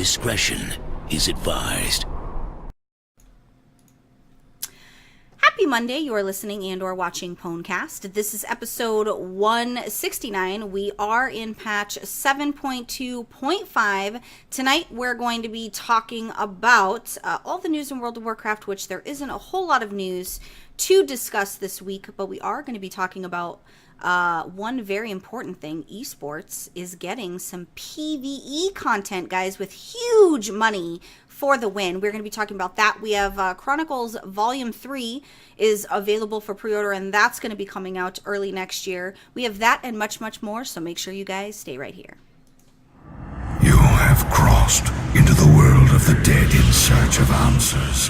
Discretion is advised. Happy Monday. You are listening and or watching PWNCAST. This is episode 169. We are in patch 7.2.5. Tonight we're going to be talking about all the news in World of Warcraft, which there isn't a whole lot of news to discuss this week, but we are going to be talking about one very important thing. Esports is getting some PvE content, guys, with huge money for the win. We're going to be talking about that. We have Chronicles Volume 3 is available for pre-order, and that's going to be coming out early next year. We have that and much, much more, so make sure you guys stay right here. You have crossed into the world of the dead in search of answers.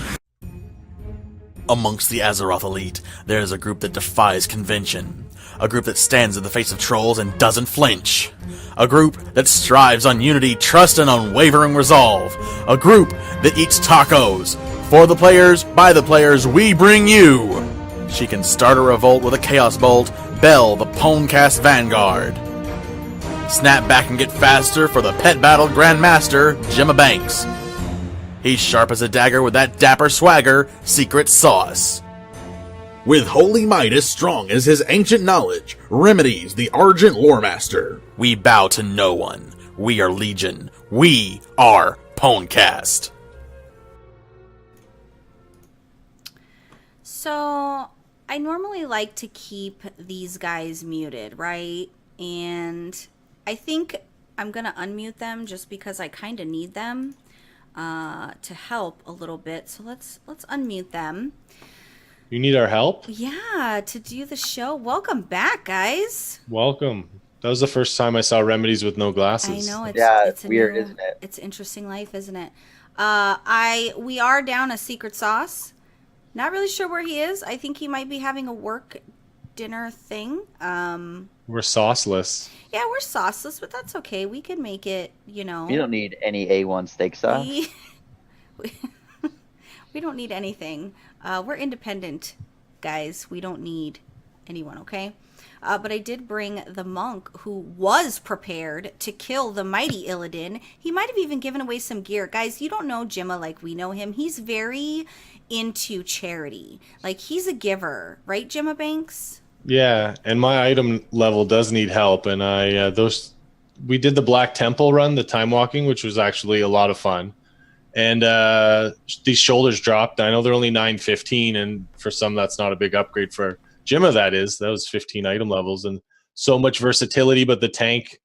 Amongst the Azeroth elite, there is a group that defies convention. A group that stands in the face of trolls and doesn't flinch. A group that strives on unity, trust, and unwavering resolve. A group that eats tacos. For the players, by the players, we bring you. She can start a revolt with a Chaos Bolt, Bell, the PWNCAST Vanguard. Snap back and get faster for the Pet Battle Grandmaster, Gemma Banks. He's sharp as a dagger with that dapper swagger, Secret Sauce. With Holy Might as strong as his ancient knowledge, Remedies, the Argent Loremaster. We bow to no one. We are Legion. We are PWNCAST. So, I normally like to keep these guys muted, right? And I think I'm going to unmute them just because I kind of need them to help a little bit. So let's unmute them. You need our help? Yeah, to do the show. Welcome back, guys. Welcome. That was the first time I saw Remedies with no glasses. I know, it's weird, isn't it? It's interesting life, isn't it? We are down a Secret Sauce. Not really sure where he is. I think he might be having a work dinner thing. We're sauceless. Yeah, we're sauceless, but that's okay. We can make it, you know. You don't need any A1 steak sauce. We don't need anything. We're independent, guys. We don't need anyone, okay? But I did bring the monk who was prepared to kill the mighty Illidan. He might have even given away some gear. Guys, you don't know Gemma like we know him. He's very into charity. Like, he's a giver. Right, Gemma Banks? Yeah, and my item level does need help. And we did the Black Temple run, the time walking, which was actually a lot of fun. And these shoulders dropped. I know they're only 915, and for some that's not a big upgrade. For Gemma, that was 15 item levels and so much versatility. But the tank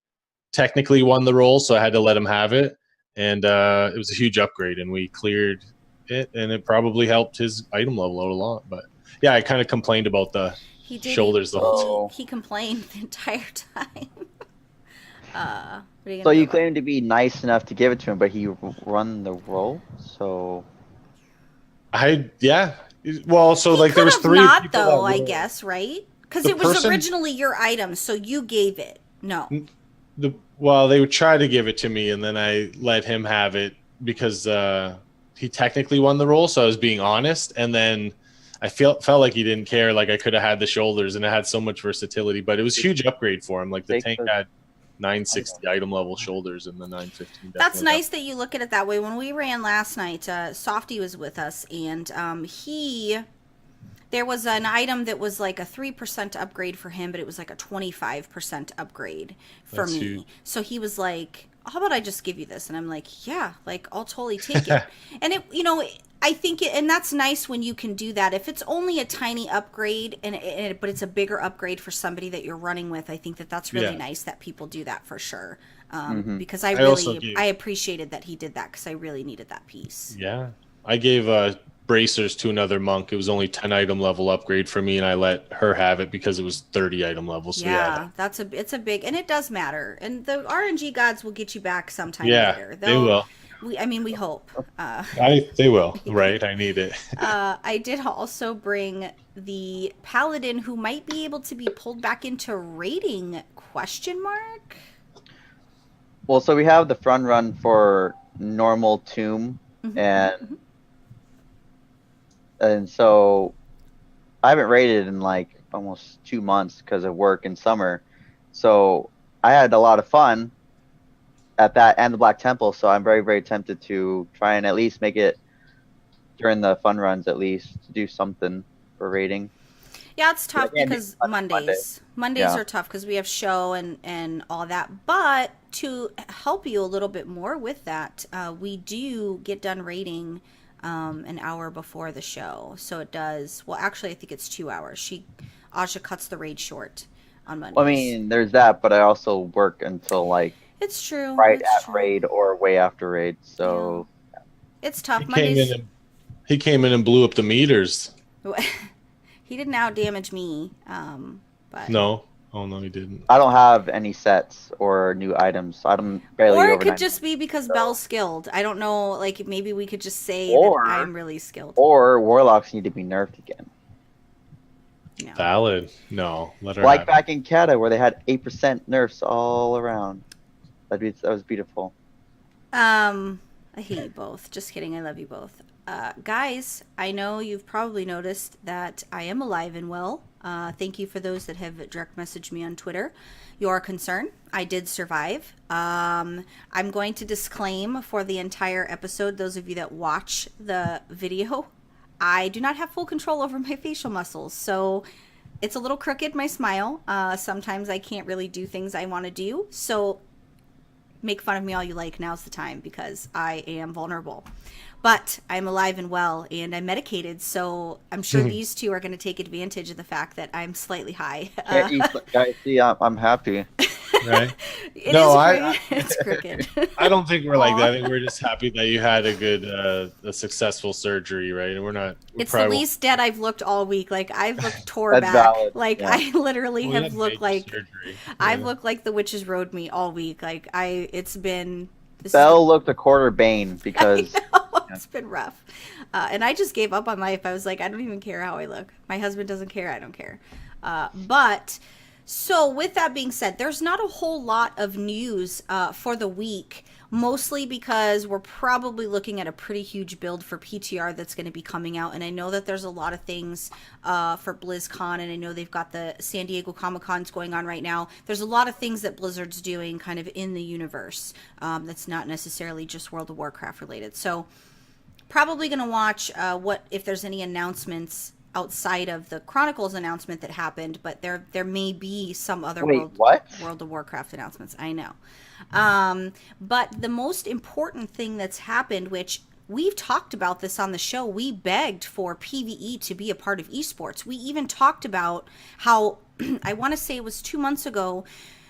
technically won the role, so I had to let him have it. And it was a huge upgrade, and we cleared it, and it probably helped his item level out a lot. But yeah, I kind of complained about the shoulders the whole time. He complained the entire time. So you claim to be nice enough to give it to him, but he run the role. So well, so like there was three. Not though, I guess, right? Because it was originally your item, so you gave it. No. They would try to give it to me, and then I let him have it because he technically won the role. So I was being honest, and then I felt like he didn't care. Like I could have had the shoulders, and it had so much versatility, but it was a huge upgrade for him. Like the tank had 960 item level shoulders and the 915. That's nice that you look at it that way. When we ran last night, Softy was with us, and there was an item that was like a 3% upgrade for him, but it was like a 25% upgrade for me. Huge. So he was like, how about I just give you this? And I'm like, yeah, like I'll totally take it. And it, you know, I think and that's nice when you can do that. If it's only a tiny upgrade but it's a bigger upgrade for somebody that you're running with, I think that's really nice that people do that for sure. Because I appreciated that he did that because I really needed that piece. Yeah, I gave bracers to another monk. It was only 10 item level upgrade for me, and I let her have it because it was 30 item level. So it's a big, and it does matter. And the RNG gods will get you back sometime later. They will. We hope. They will, right? I need it. I did also bring the paladin who might be able to be pulled back into raiding, ? Well, so we have the front run for normal tomb, and so I haven't raided in like almost 2 months because of work and summer. So I had a lot of fun at that and the Black Temple. So I'm very, very tempted to try and at least make it during the fun runs, at least to do something for raiding. Yeah, it's tough because Mondays Yeah. are tough because we have show and all that. But to help you a little bit more with that, we do get done raiding an hour before the show. So it does. Well, actually, I think it's 2 hours. Aja cuts the raid short on Mondays. I mean, there's that, but I also work until like it's true. right it's at true. raid or way after raid. So It's tough. He came in and blew up the meters. He didn't out damage me. But No. Oh no, he didn't. I don't have any sets or new items. So I'm barely. Or it over could 90. just be because Belle's skilled. I don't know. Like maybe we could just say Or- that I'm really skilled. Or warlocks need to be nerfed again. No. Valid. No. Let her Like have back in Canada where they had 8% nerfs all around. That was beautiful. I hate you both. Just kidding. I love you both. Guys, I know you've probably noticed that I am alive and well. Thank you for those that have direct messaged me on Twitter. Your concern. I did survive. I'm going to disclaim for the entire episode, those of you that watch the video, I do not have full control over my facial muscles. So it's a little crooked, my smile. Sometimes I can't really do things I want to do. So make fun of me all you like. Now's the time because I am vulnerable. But I'm alive and well, and I'm medicated, so I'm sure these two are going to take advantage of the fact that I'm slightly high. Guys, see, I'm happy. right. It's crooked. I don't think we're like that. I think we're just happy that you had a good, a successful surgery, right? And we're not. It's the least dead I've looked all week. Like I've looked tore That's back. valid. Like Yeah. I literally have looked like surgery. I've Yeah. looked like the witches rode me all week. Like it's been. Belle looked a quarter Bane because It's been rough. And I just gave up on life. I was like, I don't even care how I look. My husband doesn't care. I don't care. But so with that being said, there's not a whole lot of news for the week, mostly because we're probably looking at a pretty huge build for PTR that's going to be coming out. And I know that there's a lot of things for BlizzCon, and I know they've got the San Diego Comic-Cons going on right now. There's a lot of things that Blizzard's doing kind of in the universe that's not necessarily just World of Warcraft related. So probably going to watch if there's any announcements outside of the Chronicles announcement that happened, but there may be some other World of Warcraft announcements. I know. But the most important thing that's happened, which we've talked about this on the show, we begged for PvE to be a part of esports. We even talked about how, I want to say it was 2 months ago,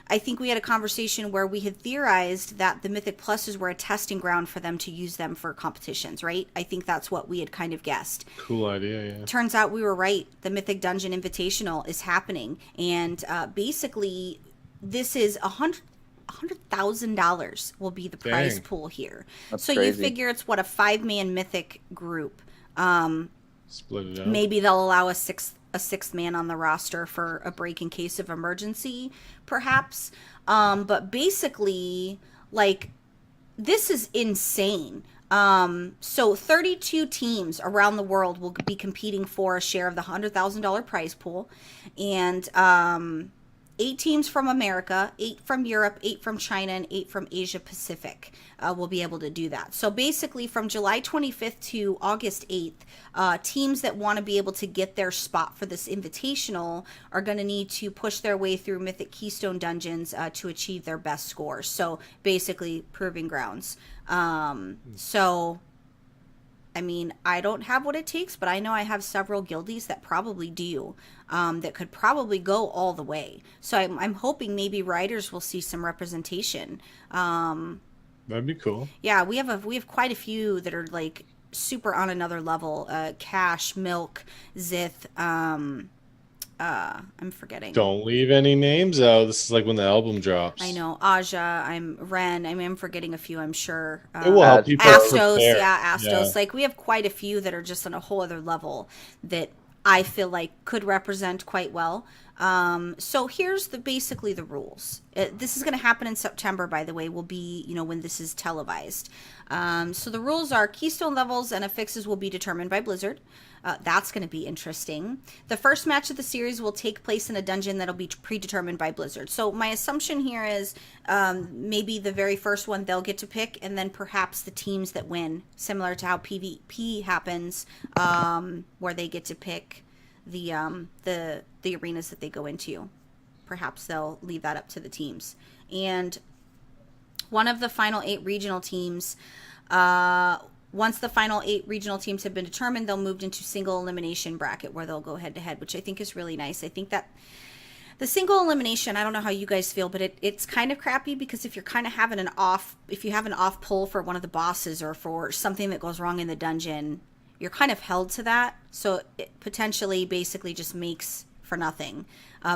I think we had a conversation where we had theorized that the Mythic Pluses were a testing ground for them to use them for competitions, right? I think that's what we had kind of guessed. Cool idea, yeah. Turns out we were right. The Mythic Dungeon Invitational is happening. And basically, this is $100,000 will be the prize pool here. That's so crazy. you figure it's what, a 5-man Mythic group. Split it up. Maybe they'll allow a sixth man on the roster for a break in case of emergency, perhaps. But basically, like, this is insane. So 32 teams around the world will be competing for a share of the $100,000 prize pool. And 8 teams from America, 8 from Europe, 8 from China, and 8 from Asia Pacific will be able to do that. So basically from July 25th to August 8th, teams that want to be able to get their spot for this invitational are going to need to push their way through Mythic Keystone Dungeons to achieve their best scores. So basically proving grounds. So I mean, I don't have what it takes, but I know I have several guildies that probably do, that could probably go all the way. So I'm hoping maybe riders will see some representation. That'd be cool. Yeah, we have quite a few that are like super on another level. Cash, Milk, Zith. I'm forgetting. Don't leave any names out. This is like when the album drops. I know. Aja, I'm Ren. I'm forgetting a few, I'm sure. It will help people Astos, prepare. yeah, Astos. Yeah. Like, we have quite a few that are just on a whole other level that I feel like could represent quite well. So here's basically the rules. This is going to happen in September, by the way, will be, when this is televised. So the rules are keystone levels and affixes will be determined by Blizzard. That's going to be interesting. The first match of the series will take place in a dungeon that'll be predetermined by Blizzard. So my assumption here is maybe the very first one they'll get to pick, and then perhaps the teams that win, similar to how PvP happens, where they get to pick the arenas that they go into. Perhaps they'll leave that up to the teams. And one of the final 8 regional teams, once the final 8 regional teams have been determined, they'll move into single elimination bracket where they'll go head to head, which I think is really nice. I think that the single elimination, I don't know how you guys feel, but it's kind of crappy because if you're kind of having if you have an off pull for one of the bosses or for something that goes wrong in the dungeon, you're kind of held to that. So it potentially basically just makes for nothing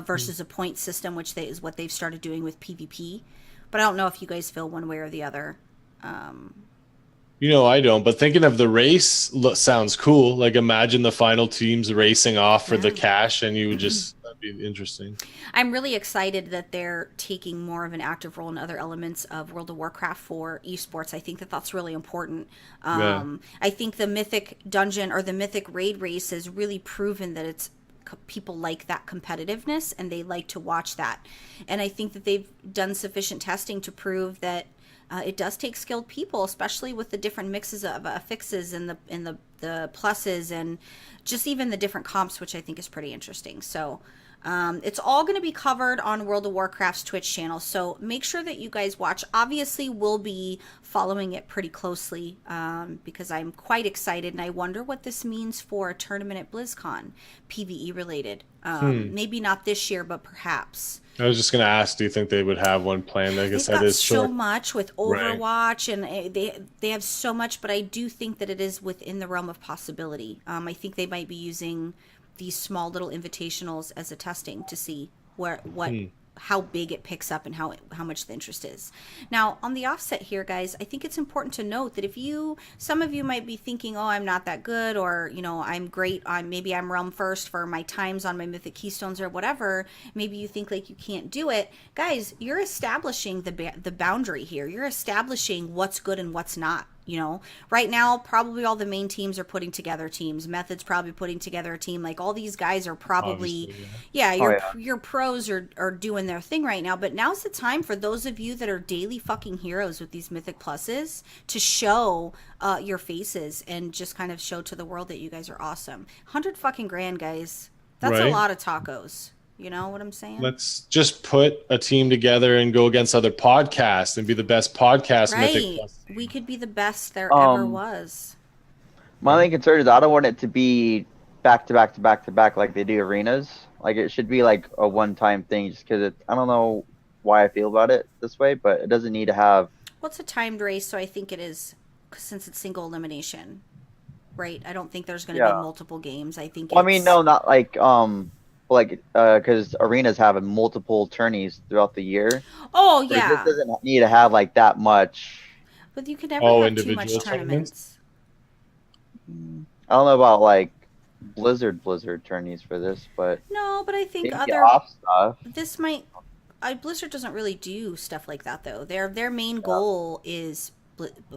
versus a point system, which is what they've started doing with PvP. But I don't know if you guys feel one way or the other. I don't, but thinking of the race sounds cool. Like imagine the final teams racing off for the cash, and you would that'd be interesting. I'm really excited that they're taking more of an active role in other elements of World of Warcraft for esports. I think that's really important. I think the Mythic dungeon or the Mythic raid race has really proven that people like that competitiveness and they like to watch that. And I think that they've done sufficient testing to prove that it does take skilled people, especially with the different mixes of affixes and the pluses and just even the different comps, which I think is pretty interesting. So it's all going to be covered on World of Warcraft's Twitch channel. So make sure that you guys watch. Obviously, we'll be following it pretty closely because I'm quite excited. And I wonder what this means for a tournament at BlizzCon, PvE related. Maybe not this year, but perhaps. I was just going to ask, do you think they would have one planned? I guess that is so much with Overwatch, and they have so much, but I do think that it is within the realm of possibility. I think they might be using these small little invitationals as a testing to see how big it picks up and how much the interest is. Now, on the offset here, guys, I think it's important to note that some of you might be thinking, oh, I'm not that good, or, I'm great, maybe I'm realm first for my times on my Mythic Keystones or whatever. Maybe you think like you can't do it. Guys, you're establishing the boundary here. You're establishing what's good and what's not. Right now, probably all the main teams are putting together teams. Method's probably putting together a team. Like all these guys are probably, your pros are doing their thing right now. But now's the time for those of you that are daily fucking heroes with these Mythic Pluses to show your faces and just kind of show to the world that you guys are awesome. 100 fucking grand, guys. That's a lot of tacos. You know what I'm saying? Let's just put a team together and go against other podcasts and be the best podcast. Right. Mythic Plus team. We could be the best there ever was. My only concern is I don't want it to be back to back to back to back like they do arenas. Like it should be like a one-time thing just because I don't know why I feel about it this way, but it doesn't need to have... Well, it's a timed race, so I think it is, since it's single elimination, right? I don't think there's going to be multiple games. I think I mean, no, not like... because arenas have multiple tourneys throughout the year. Oh yeah, it just doesn't need to have like that much. But you could never have too much tournaments. I don't know about like Blizzard tourneys for this, but no, but I think other off stuff. This might. Blizzard doesn't really do stuff like that though. Their main goal is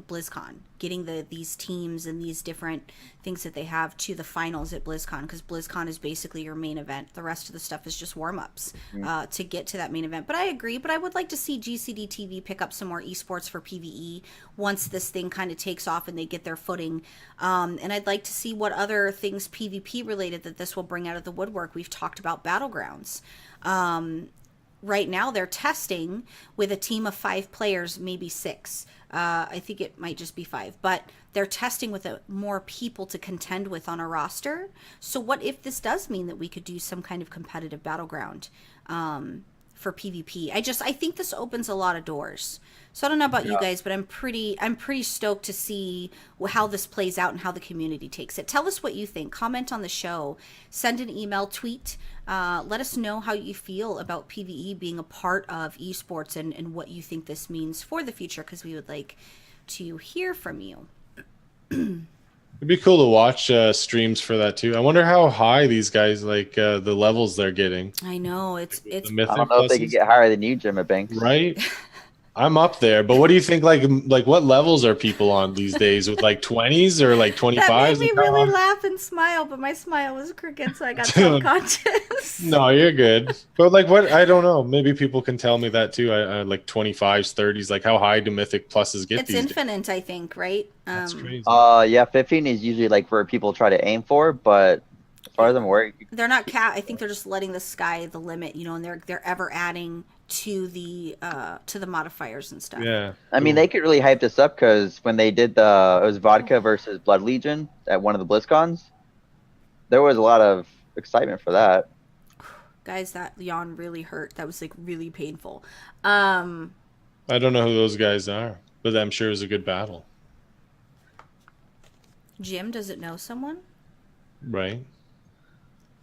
BlizzCon, getting these teams and these different things that they have to the finals at BlizzCon, because BlizzCon is basically your main event. The rest of the stuff is just warm-ups to get to that main event. But I agree, but I would like to see GCD TV pick up some more esports for PvE once this thing kind of takes off and they get their footing. And I'd like to see what other things PvP related that this will bring out of the woodwork. We've talked about Battlegrounds. Right now they're testing with a team of 5 players, maybe 6. I think it might just be 5, but they're testing with more people to contend with on a roster. So what if this does mean that we could do some kind of competitive battleground for PvP? I think this opens a lot of doors. So I don't know about you guys, but I'm pretty stoked to see how this plays out and how the community takes it. Tell us what you think. Comment on the show. Send an email, tweet. Let us know how you feel about PvE being a part of esports and what you think this means for the future, because we would like to hear from you. It'd be cool to watch streams for that too. I wonder how high these guys like the levels they're getting. I know it's The Mythic I don't know if they could pluses. get higher than you, Jim Banks. Right. I'm up there, but what do you think? Like what levels are people on these days? With like 20s or like 25s? that made me Like, really how- laugh and smile, but my smile was crooked, so I got Dude. self-conscious. No, you're good. But like, what? I don't know. Maybe people can tell me that too. I like 25s, 30s. Like, how high do Mythic pluses get It's these days? infinite, I think, right? That's crazy. Yeah, 15 is usually like where people try to aim for, but as far as I'm aware, They're not I think they're just letting the sky the limit, and they're ever adding to the modifiers and stuff. Yeah. I mean, they could really hype this up because when they did it was Vodka versus Blood Legion at one of the BlizzCons, there was a lot of excitement for that. Guys, that yawn really hurt. That was like really painful. I don't know who those guys are, but I'm sure it was a good battle. Jim, does it know someone? Right.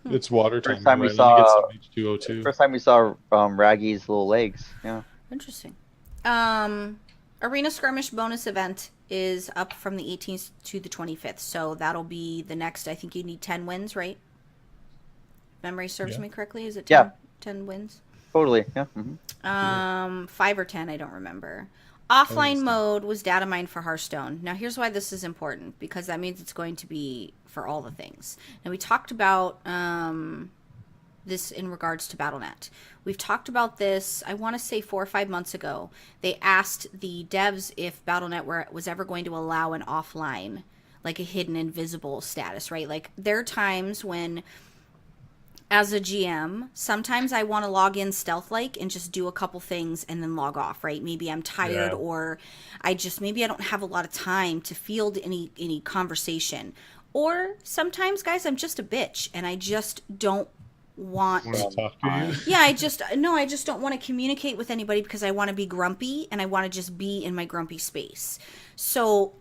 It's water time. First time we right? Let me get saw- some H2O2. First time we saw Raggy's little legs. Yeah. Interesting. Arena Skirmish bonus event is up from the 18th to the 25th, so that'll be the next. I think you need 10 wins, right? Memory serves Yeah. me correctly. Is it 10, Yeah. 10 wins? Totally. Yeah. 5 or 10, I don't remember. Offline mode was data mined for Hearthstone. Now, here's why this is important, because that means it's going to be for all the things. Now, we talked about this in regards to Battlenet. We've talked about this, I want to say 4 or 5 months ago. They asked the devs if Battlenet was ever going to allow an offline, like a hidden invisible status, right? Like, there are times when, as a GM, sometimes I want to log in stealth-like and just do a couple things and then log off, right? Maybe I'm tired, Yeah. or maybe I don't have a lot of time to field any conversation. Or sometimes, guys, I'm just a bitch and I just don't want... Want to talk to you? Yeah, I just don't want to communicate with anybody because I want to be grumpy and I want to just be in my grumpy space. So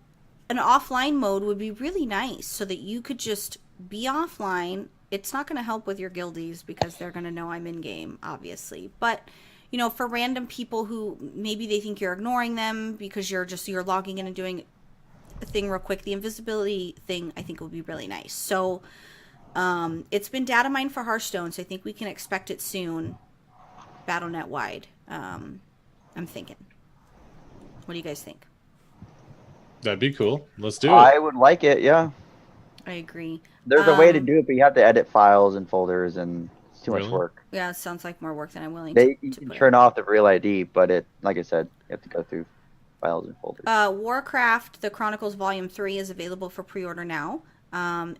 an offline mode would be really nice so that you could just be offline. It's not going to help with your guildies because they're going to know I'm in game, obviously. But, for random people who maybe they think you're ignoring them because you're logging in and doing a thing real quick, the invisibility thing I think would be really nice. So it's been data mined for Hearthstone, so I think we can expect it soon, Battlenet wide. I'm thinking. What do you guys think? That'd be cool. Let's do it. I would like it. Yeah. I agree. There's a way to do it, but you have to edit files and folders, and it's too much Really? work. Yeah, it sounds like more work than I'm willing You to can put turn in. off the real ID, but like I said, you have to go through files and folders. Warcraft, the Chronicles Volume 3 is available for pre-order now.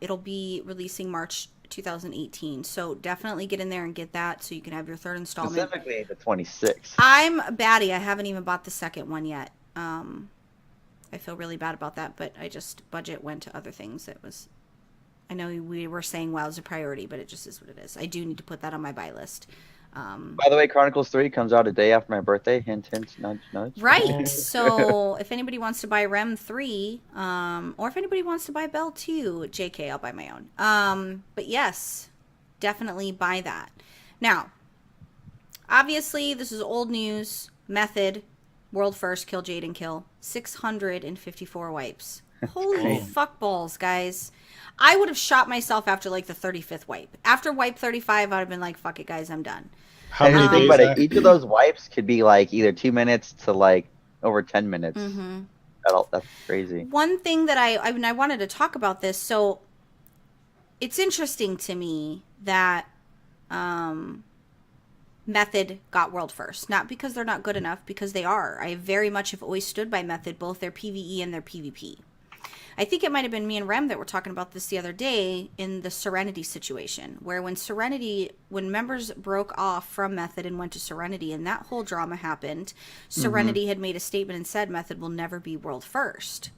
It'll be releasing March 2018, so definitely get in there and get that so you can have your third installment. Specifically the 26th. I'm batty. I haven't even bought the second one yet. I feel really bad about that, but budget went to other things. I know we were saying WoW's a priority, but it just is what it is. I do need to put that on my buy list. By the way, Chronicles 3 comes out a day after my birthday. Hint, hint, nudge, nudge. Right. So if anybody wants to buy Rem 3, or if anybody wants to buy Bell 2, JK, I'll buy my own. But yes, definitely buy that. Now, obviously, this is old news. Method, world first, kill Jade and kill. 654 wipes. Holy fuck balls, guys. I would have shot myself after like the 35th wipe. After wipe 35, I'd have been like, fuck it, guys, I'm done. How And many the thing days? about it, after? each of those wipes could be like either 2 minutes to like over 10 minutes. Mm-hmm. That's crazy. One thing that I wanted to talk about this. So it's interesting to me that Method got world first. Not because they're not good enough, because they are. I very much have always stood by Method, both their PvE and their PvP. I think it might have been me and Rem that were talking about this the other day in the Serenity situation, where when members broke off from Method and went to Serenity and that whole drama happened, Serenity had made a statement and said Method will never be world first.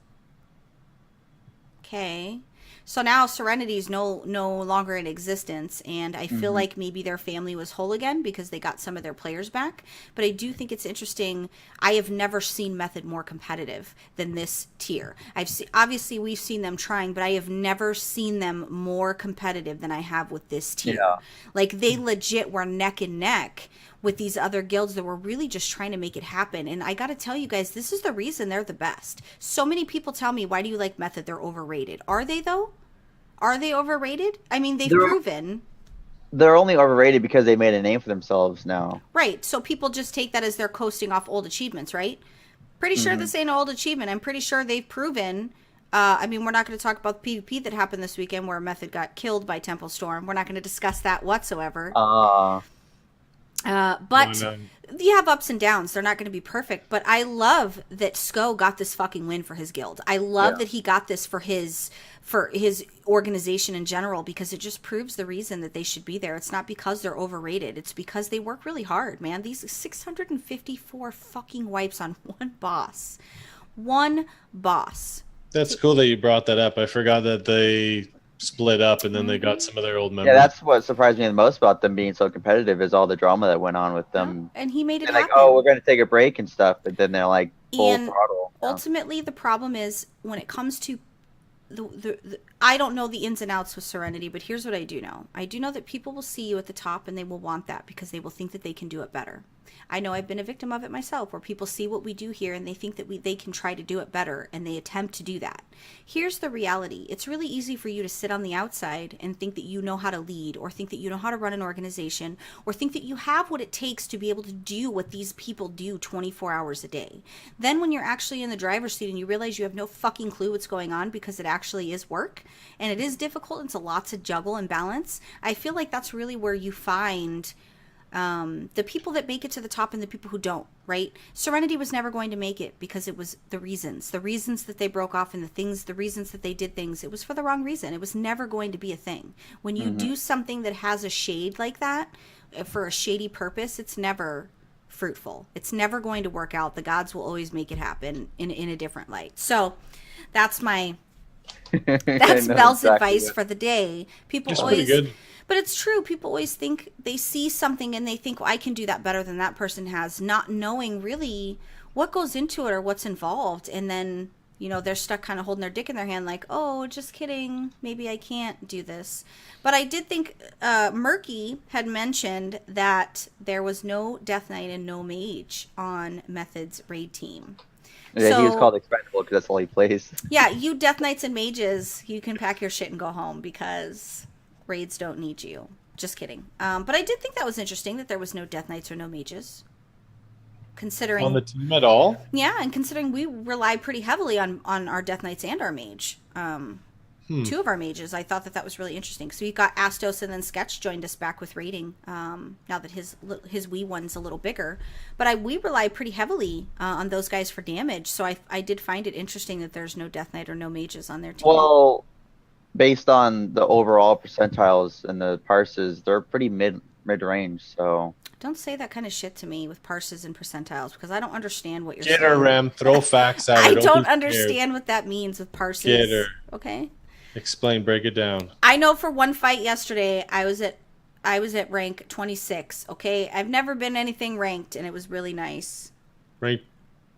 Okay. So now Serenity is no longer in existence, and I feel like maybe their family was whole again because they got some of their players back. But I do think it's interesting. I have never seen Method more competitive than this tier. Obviously we've seen them trying, but I have never seen them more competitive than I have with this tier. Yeah. Like, they legit were neck and neck with these other guilds that were really just trying to make it happen. And I got to tell you guys, this is the reason they're the best. So many people tell me, why do you like Method? They're overrated. Are they, though? Are they overrated? I mean, they've proven. They're only overrated because they made a name for themselves now. Right. So people just take that as they're coasting off old achievements, right? Pretty sure this ain't an old achievement. I'm pretty sure they've proven. I mean, we're not going to talk about the PvP that happened this weekend where Method got killed by Temple Storm. We're not going to discuss that whatsoever. But you have ups and downs. They're not going to be perfect. But I love that Sko got this fucking win for his guild. I love that he got this for his organization in general, because it just proves the reason that they should be there. It's not because they're overrated. It's because they work really hard, man. These 654 fucking wipes on one boss. One boss. That's cool that you brought that up. I forgot that they split up and then they got some of their old members. Yeah, that's what surprised me the most about them being so competitive, is all the drama that went on with them. And he made it they're happen. like, oh, we're going to take a break and stuff, but then they're like full throttle. Ultimately, the problem is when it comes to the I don't know the ins and outs with Serenity, but here's what I do know. I do know that people will see you at the top and they will want that because they will think that they can do it better. I know I've been a victim of it myself, where people see what we do here and they think that they can try to do it better, and they attempt to do that. Here's the reality. It's really easy for you to sit on the outside and think that you know how to lead, or think that you know how to run an organization, or think that you have what it takes to be able to do what these people do 24 hours a day. Then when you're actually in the driver's seat and you realize you have no fucking clue what's going on, because it actually is work and it is difficult and it's a lot to juggle and balance, I feel like that's really where you find the people that make it to the top and the people who don't, right? Serenity was never going to make it because it was the reasons that they broke off, and the reasons that they did things. It was for the wrong reason. It was never going to be a thing. When you do something that has a shade like that for a shady purpose, it's never fruitful. It's never going to work out. The gods will always make it happen in a different light. So that's Belle's advice for the day. People always, pretty good. But it's true. People always think they see something and they think, well, I can do that better than that person has, not knowing really what goes into it or what's involved. And then, they're stuck kind of holding their dick in their hand like, oh, just kidding. Maybe I can't do this. But I did think Murky had mentioned that there was no Death Knight and no Mage on Method's raid team. Yeah, he was called expendable because that's all he plays. Yeah, you Death Knights and Mages, you can pack your shit and go home because raids don't need you. Just kidding. But I did think that was interesting that there was no Death Knights or no Mages. Considering on the team at all? Yeah, and considering we rely pretty heavily on our Death Knights and our Mage. Two of our mages, I thought that was really interesting. So we got Astos and then Sketch joined us back with raiding. Now that his wee one's a little bigger, but we rely pretty heavily on those guys for damage. So I did find it interesting that there's no Death Knight or no mages on their team. Well, based on the overall percentiles and the parses, they're pretty mid range. So don't say that kind of shit to me with parses and percentiles, because I don't understand what you're saying. Get her, Rem. Throw facts at her. I don't understand what that means with parses. Get her. Okay. Explain. Break it down. I know for one fight yesterday, I was at rank 26. Okay, I've never been anything ranked, and it was really nice. Rank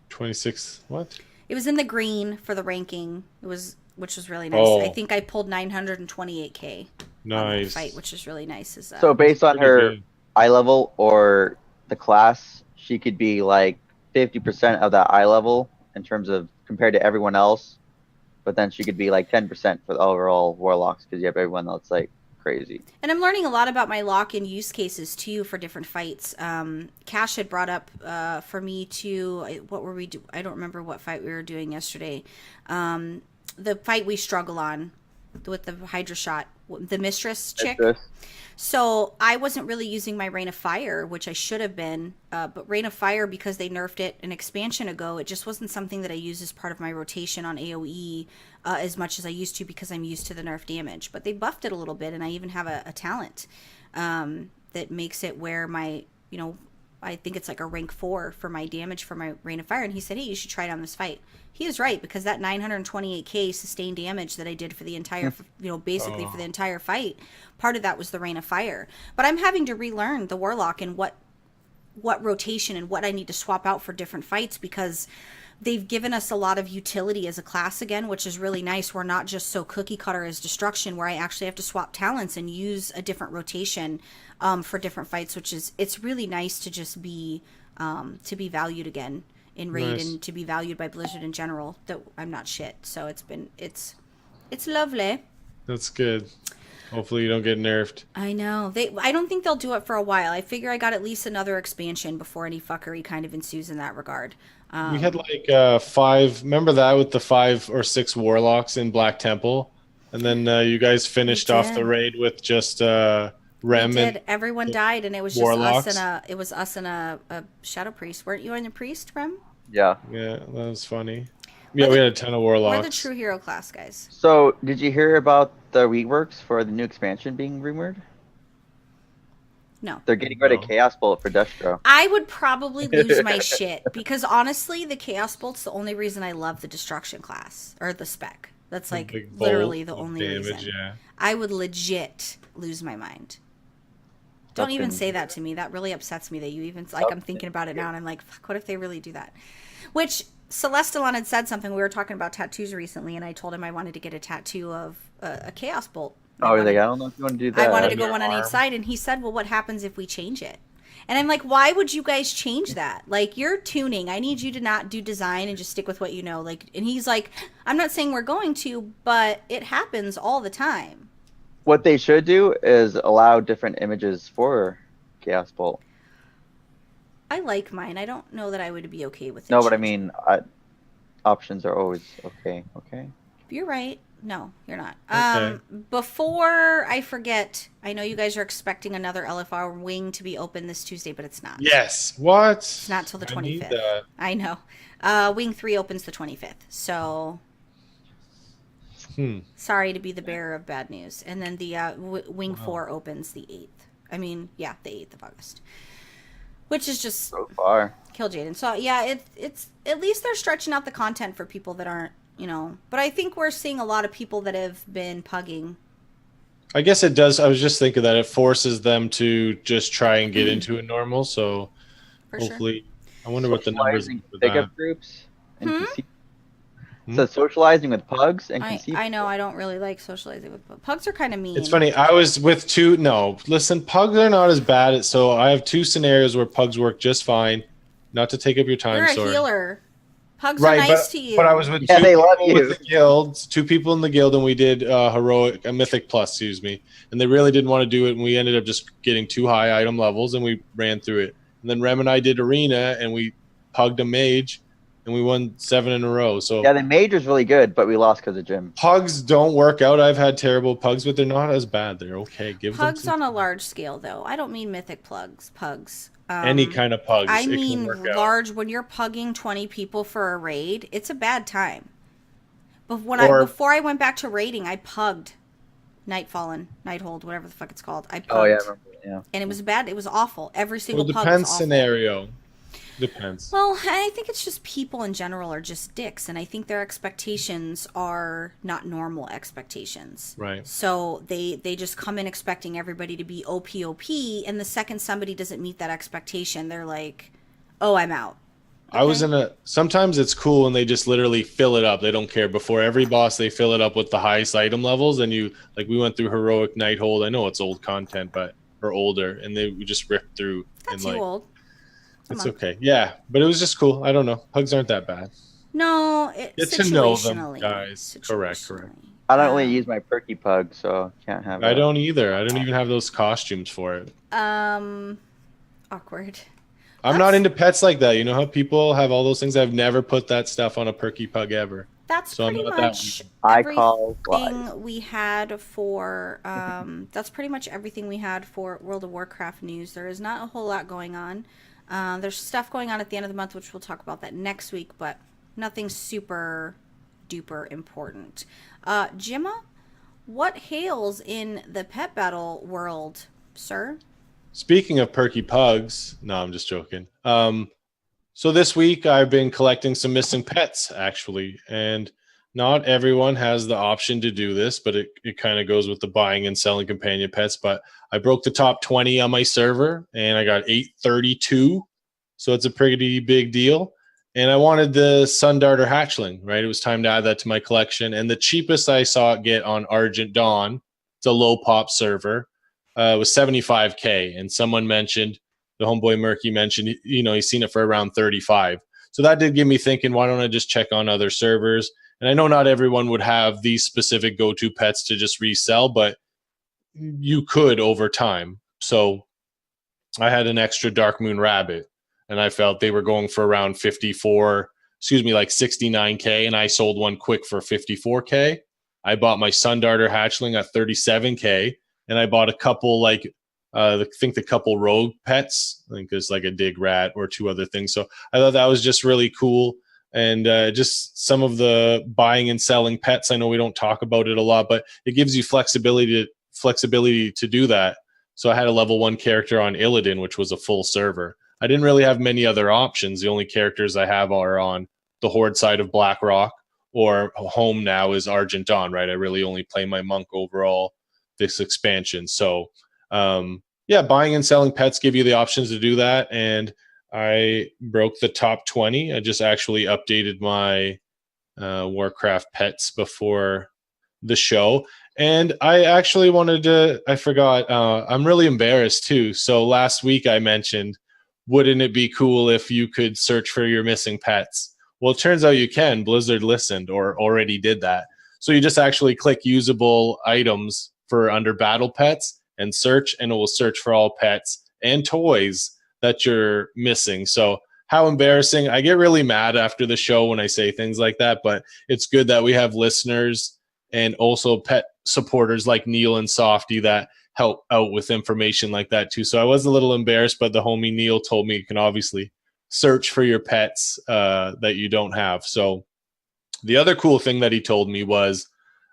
26. What? It was in the green for the ranking. Which was really nice. I think I pulled 928k. Nice. On that fight, which is really nice. So based on her eye level or the class, she could be like 50% of that eye level in terms of compared to everyone else. But then she could be like 10% for the overall warlocks, because you have everyone that's like crazy. And I'm learning a lot about my lock-in use cases too for different fights. Cash had brought up for me to what were we do? I don't remember what fight we were doing yesterday. The fight we struggle on with the Hydra shot, the Mistress chick. So I wasn't really using my Rain of Fire, which I should have been. But Rain of Fire, because they nerfed it an expansion ago, it just wasn't something that I used as part of my rotation on AoE as much as I used to, because I'm used to the nerf damage. But they buffed it a little bit, and I even have a talent that makes it where my, I think it's like a rank 4 for my damage for my Rain of Fire. And he said, hey, you should try it on this fight. He is right, because that 928k sustained damage that I did for the entire, basically for the entire fight, part of that was the Rain of Fire. But I'm having to relearn the Warlock and what rotation and what I need to swap out for different fights, because they've given us a lot of utility as a class again, which is really nice. We're not just so cookie cutter as destruction, where I actually have to swap talents and use a different rotation for different fights, it's really nice to just be valued again in Raid, Nice. and to be valued by Blizzard in general. That I'm not shit, so it's lovely. That's good. Hopefully you don't get nerfed. I know. I don't think they'll do it for a while. I figure I got at least another expansion before any fuckery kind of ensues in that regard. We had like 5. Remember that with the 5 or 6 warlocks in Black Temple, and then you guys finished off the did. raid with just Rem and Everyone died, and it was just warlocks. us and a shadow priest. Weren't you and the priest, Rem? Yeah. yeah, that was funny. Yeah, we had a ton of warlocks. We're the true hero class, guys. So, did you hear about the reworks for the new expansion being rumored? No. They're getting rid of No. Chaos Bolt for Destro. I would probably lose my shit, because honestly, the Chaos Bolt's the only reason I love the Destruction class, or the spec. That's like Big bolt literally the of only damage, reason. yeah. I would legit lose my mind. Don't even say that to me. That really upsets me that you even, like, I'm thinking about it now and I'm like, fuck, what if they really do that? Which Celestalon had said something. We were talking about tattoos recently, and I told him I wanted to get a tattoo of a Chaos Bolt. Oh, I don't know if you want to do that. I wanted to go your one on each arm. side, and he said, well, what happens if we change it? And I'm like, why would you guys change that? Like, you're tuning. I need you to not do design and just stick with what you know. Like, and he's like, I'm not saying we're going to, but it happens all the time. What they should do is allow different images for Chaos Bolt. I like mine. I don't know that I would be okay with it. No, but I changing. mean, options are always okay. Okay. You're right. No, you're not. Okay. Before I forget, I know you guys are expecting another LFR wing to be open this Tuesday, but it's not. Yes. What? It's not till the I need 25th. that. I know. Wing 3 opens the 25th. So sorry to be the bearer of bad news. And then the Wing 4 opens the 8th. I mean, yeah, the 8th of August. Which is just So far. kill Jaden. So yeah, it's at least they're stretching out the content for people that aren't, you know. But I think we're seeing a lot of people that have been pugging. I guess it does. I was just thinking that it forces them to just try and get into it normal. So For sure. hopefully, I wonder what the numbers are Socializing for pickup that. groups and PC. Hmm? So socializing with pugs and I know I don't really like socializing with pugs. Are kind of mean. It's funny. I was with 2. No, listen, pugs are not as bad. So I have 2 scenarios where pugs work just fine. Not to take up your time, You're a sorry. healer. Pugs Right, are nice to you. but I was with Yeah, 2 they love people you. with the guild, 2 people in the guild, and we did a Mythic Plus, excuse me. And they really didn't want to do it, and we ended up just getting too high item levels, and we ran through it. And then Rem and I did Arena, and we pugged a mage, and we won 7 in a row. So Yeah, the mage was really good, but we lost because of Jim. pugs don't work out. I've had terrible pugs, but they're not as bad. They're okay. Give Pugs them on a large scale, though. I don't mean mythic pugs. any kind of pugs. I it can mean work out. large. When you're pugging 20 people for a raid, it's a bad time. But before I went back to raiding, I pugged Nightfallen, Nighthold, whatever the fuck it's called. I pugged. Oh yeah, I remember. Yeah. And it was bad. It was awful. Every Well, single it pug depends was awful. scenario. Depends. Well, I think it's just people in general are just dicks, and I think their expectations are not normal expectations. Right. So they just come in expecting everybody to be OP, and the second somebody doesn't meet that expectation, they're like, "Oh, I'm out." I was in a. Sometimes it's cool when they just literally fill it up. They don't care. Before every boss, they fill it up with the highest item levels, and you like we went through heroic Nighthold. I know it's old content, but or older, and we just ripped through. Not and too like old. Come it's on. okay. Yeah, but it was just cool. I don't know. Pugs aren't that bad. No, Get to know them, situationally. guys. Correct. Situationally. I don't really use my perky pug, so can't have. I that. don't either. I don't even have those costumes for it. Awkward. I'm not into pets like that. You know how people have all those things? I've never put that stuff on a perky pug ever. That's So I'm pretty not that much I call everything we had for. That's pretty much everything we had for World of Warcraft news. There is not a whole lot going on. There's stuff going on at the end of the month, which we'll talk about that next week, but nothing super duper important. Jimma, what hails in the pet battle world, sir? Speaking of perky pugs, no, I'm just joking. So this week I've been collecting some missing pets, actually, and not everyone has the option to do this, but it kind of goes with the buying and selling companion pets. But I broke the top 20 on my server, and I got 832, so it's a pretty big deal. And I wanted the Sun Darter Hatchling, right? It was time to add that to my collection. And the cheapest I saw it get on Argent Dawn, it's a low pop server, was 75K. And someone mentioned, the homeboy Murky mentioned, he's seen it for around 35. So that did get me thinking, why don't I just check on other servers? And I know not everyone would have these specific go-to pets to just resell, but you could over time. So I had an extra Dark Moon Rabbit, and I felt they were going for around 69K, and I sold one quick for 54K. I bought my Sun Darter Hatchling at 37K, and I bought a couple I think the couple rogue pets. I think there's like a Dig Rat or two other things. So I thought that was just really cool. And just some of the buying and selling pets. I know we don't talk about it a lot, but it gives you flexibility to do that. So I had a level 1 character on Illidan, which was a full server. I didn't really have many other options. The only characters I have are on the Horde side of Blackrock, or home now is Argent Dawn, right? I really only play my monk overall this expansion. So buying and selling pets give you the options to do that. And I broke the top 20. I just actually updated my Warcraft pets before the show. And I actually I forgot, I'm really embarrassed too. So last week I mentioned, wouldn't it be cool if you could search for your missing pets? Well, it turns out you can. Blizzard listened or already did that. So you just actually click usable items for under battle pets and search, and it will search for all pets and toys that you're missing. So how embarrassing. I get really mad after the show when I say things like that, but it's good that we have listeners and also pet supporters like Neil and Softy that help out with information like that too. So I was a little embarrassed, but the homie Neil told me you can obviously search for your pets that you don't have. So the other cool thing that he told me was,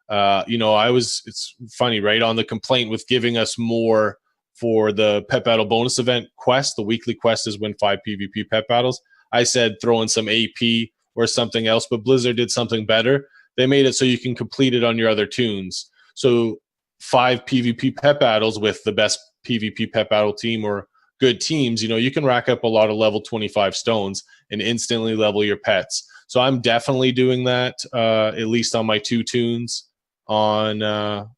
it's funny, right? On the complaint with giving us more for the pet battle bonus event quest, the weekly quest is win 5 PvP pet battles. I said throw in some AP or something else, but Blizzard did something better. They made it so you can complete it on your other tunes. So 5 PvP pet battles with the best PvP pet battle team or good teams, you can rack up a lot of level 25 stones and instantly level your pets. So I'm definitely doing that, at least on my 2 tunes on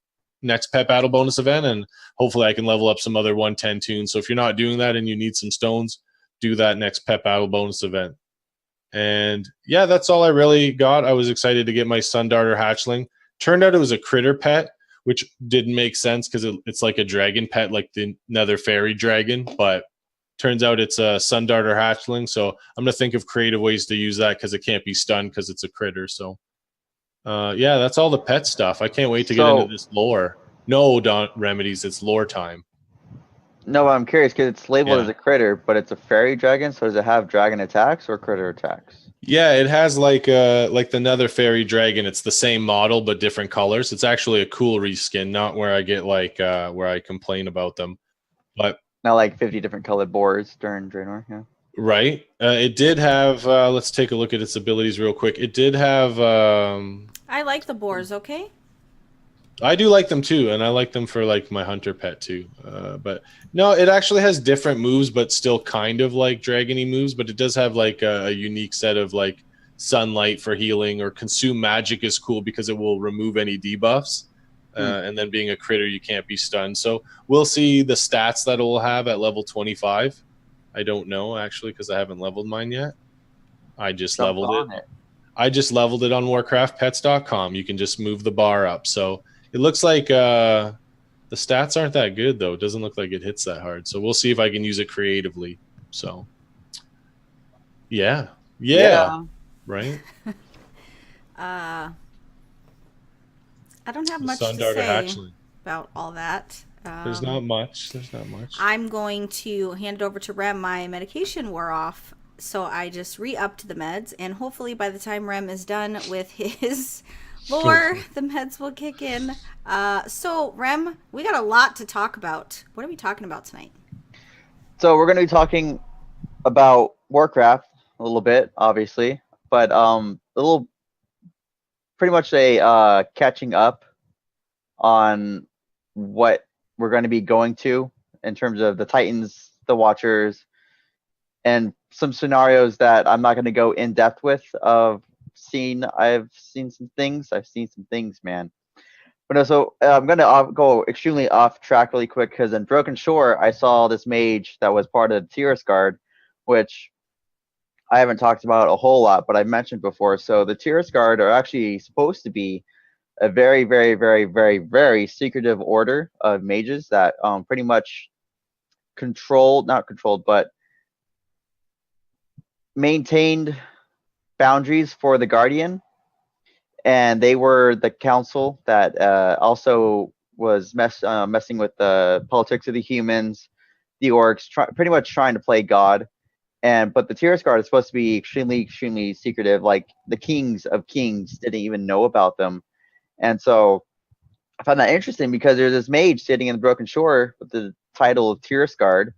next pet battle bonus event, and hopefully I can level up some other 110 tunes. So if you're not doing that and you need some stones, do that next pet battle bonus event. And yeah, that's all I really got. I was excited to get my Sun Darter Hatchling. Turned out it was a critter pet, which didn't make sense because it's like a dragon pet, like the Nether Fairy Dragon, but turns out it's a Sun Darter Hatchling. So I'm going to think of creative ways to use that because it can't be stunned because it's a critter. So that's all the pet stuff. I can't wait to get into this lore. No, Remedies, it's lore time. No, I'm curious because it's labeled as a critter, but it's a fairy dragon. So does it have dragon attacks or critter attacks? Yeah, it has like the Nether Fairy Dragon. It's the same model but different colors. It's actually a cool reskin, not where I get where I complain about them, but not like 50 different colored boars during Draenor. Yeah. Right. It did have. Let's take a look at its abilities real quick. It did have. I like the boars. Okay. I do like them too, and I like them for like my hunter pet too. But no, it actually has different moves, but still kind of like dragony moves. But it does have like a unique set of like sunlight for healing, or consume magic is cool because it will remove any debuffs. And then being a critter, you can't be stunned. So we'll see the stats that it will have at level 25. I don't know actually because I haven't leveled mine yet. I just leveled it. I just leveled it on WarcraftPets.com. You can just move the bar up. So it looks like the stats aren't that good, though. It doesn't look like it hits that hard. So we'll see if I can use it creatively. So, yeah. Right? I don't have much Sun to Darter say Hatchling. about all that. There's not much. I'm going to hand it over to Rem. My medication wore off, so I just re-upped the meds, and hopefully by the time Rem is done with his lore, the meds will kick in. So, Rem, we got a lot to talk about. What are we talking about tonight? So we're going to be talking about Warcraft a little bit, obviously, but pretty much a catching up on what we're going to be going to in terms of the Titans, the Watchers, and some scenarios that I'm not going to go in depth with. I've seen some things. I've seen some things, man. But no, so I'm going to go extremely off track really quick, because in Broken Shore, I saw this mage that was part of the Tiras Guard, which I haven't talked about a whole lot, but I mentioned before. So the Tiras Guard are actually supposed to be a very, very, very, very, very secretive order of mages that pretty much not controlled, but maintained boundaries for the Guardian. And they were the council that also was messing with the politics of the humans, the orcs, pretty much trying to play God. But the Tiras Guard is supposed to be extremely, extremely secretive. Like the kings of kings didn't even know about them. And so I found that interesting, because there's this mage sitting in the Broken Shore with the title of Tiras Guard.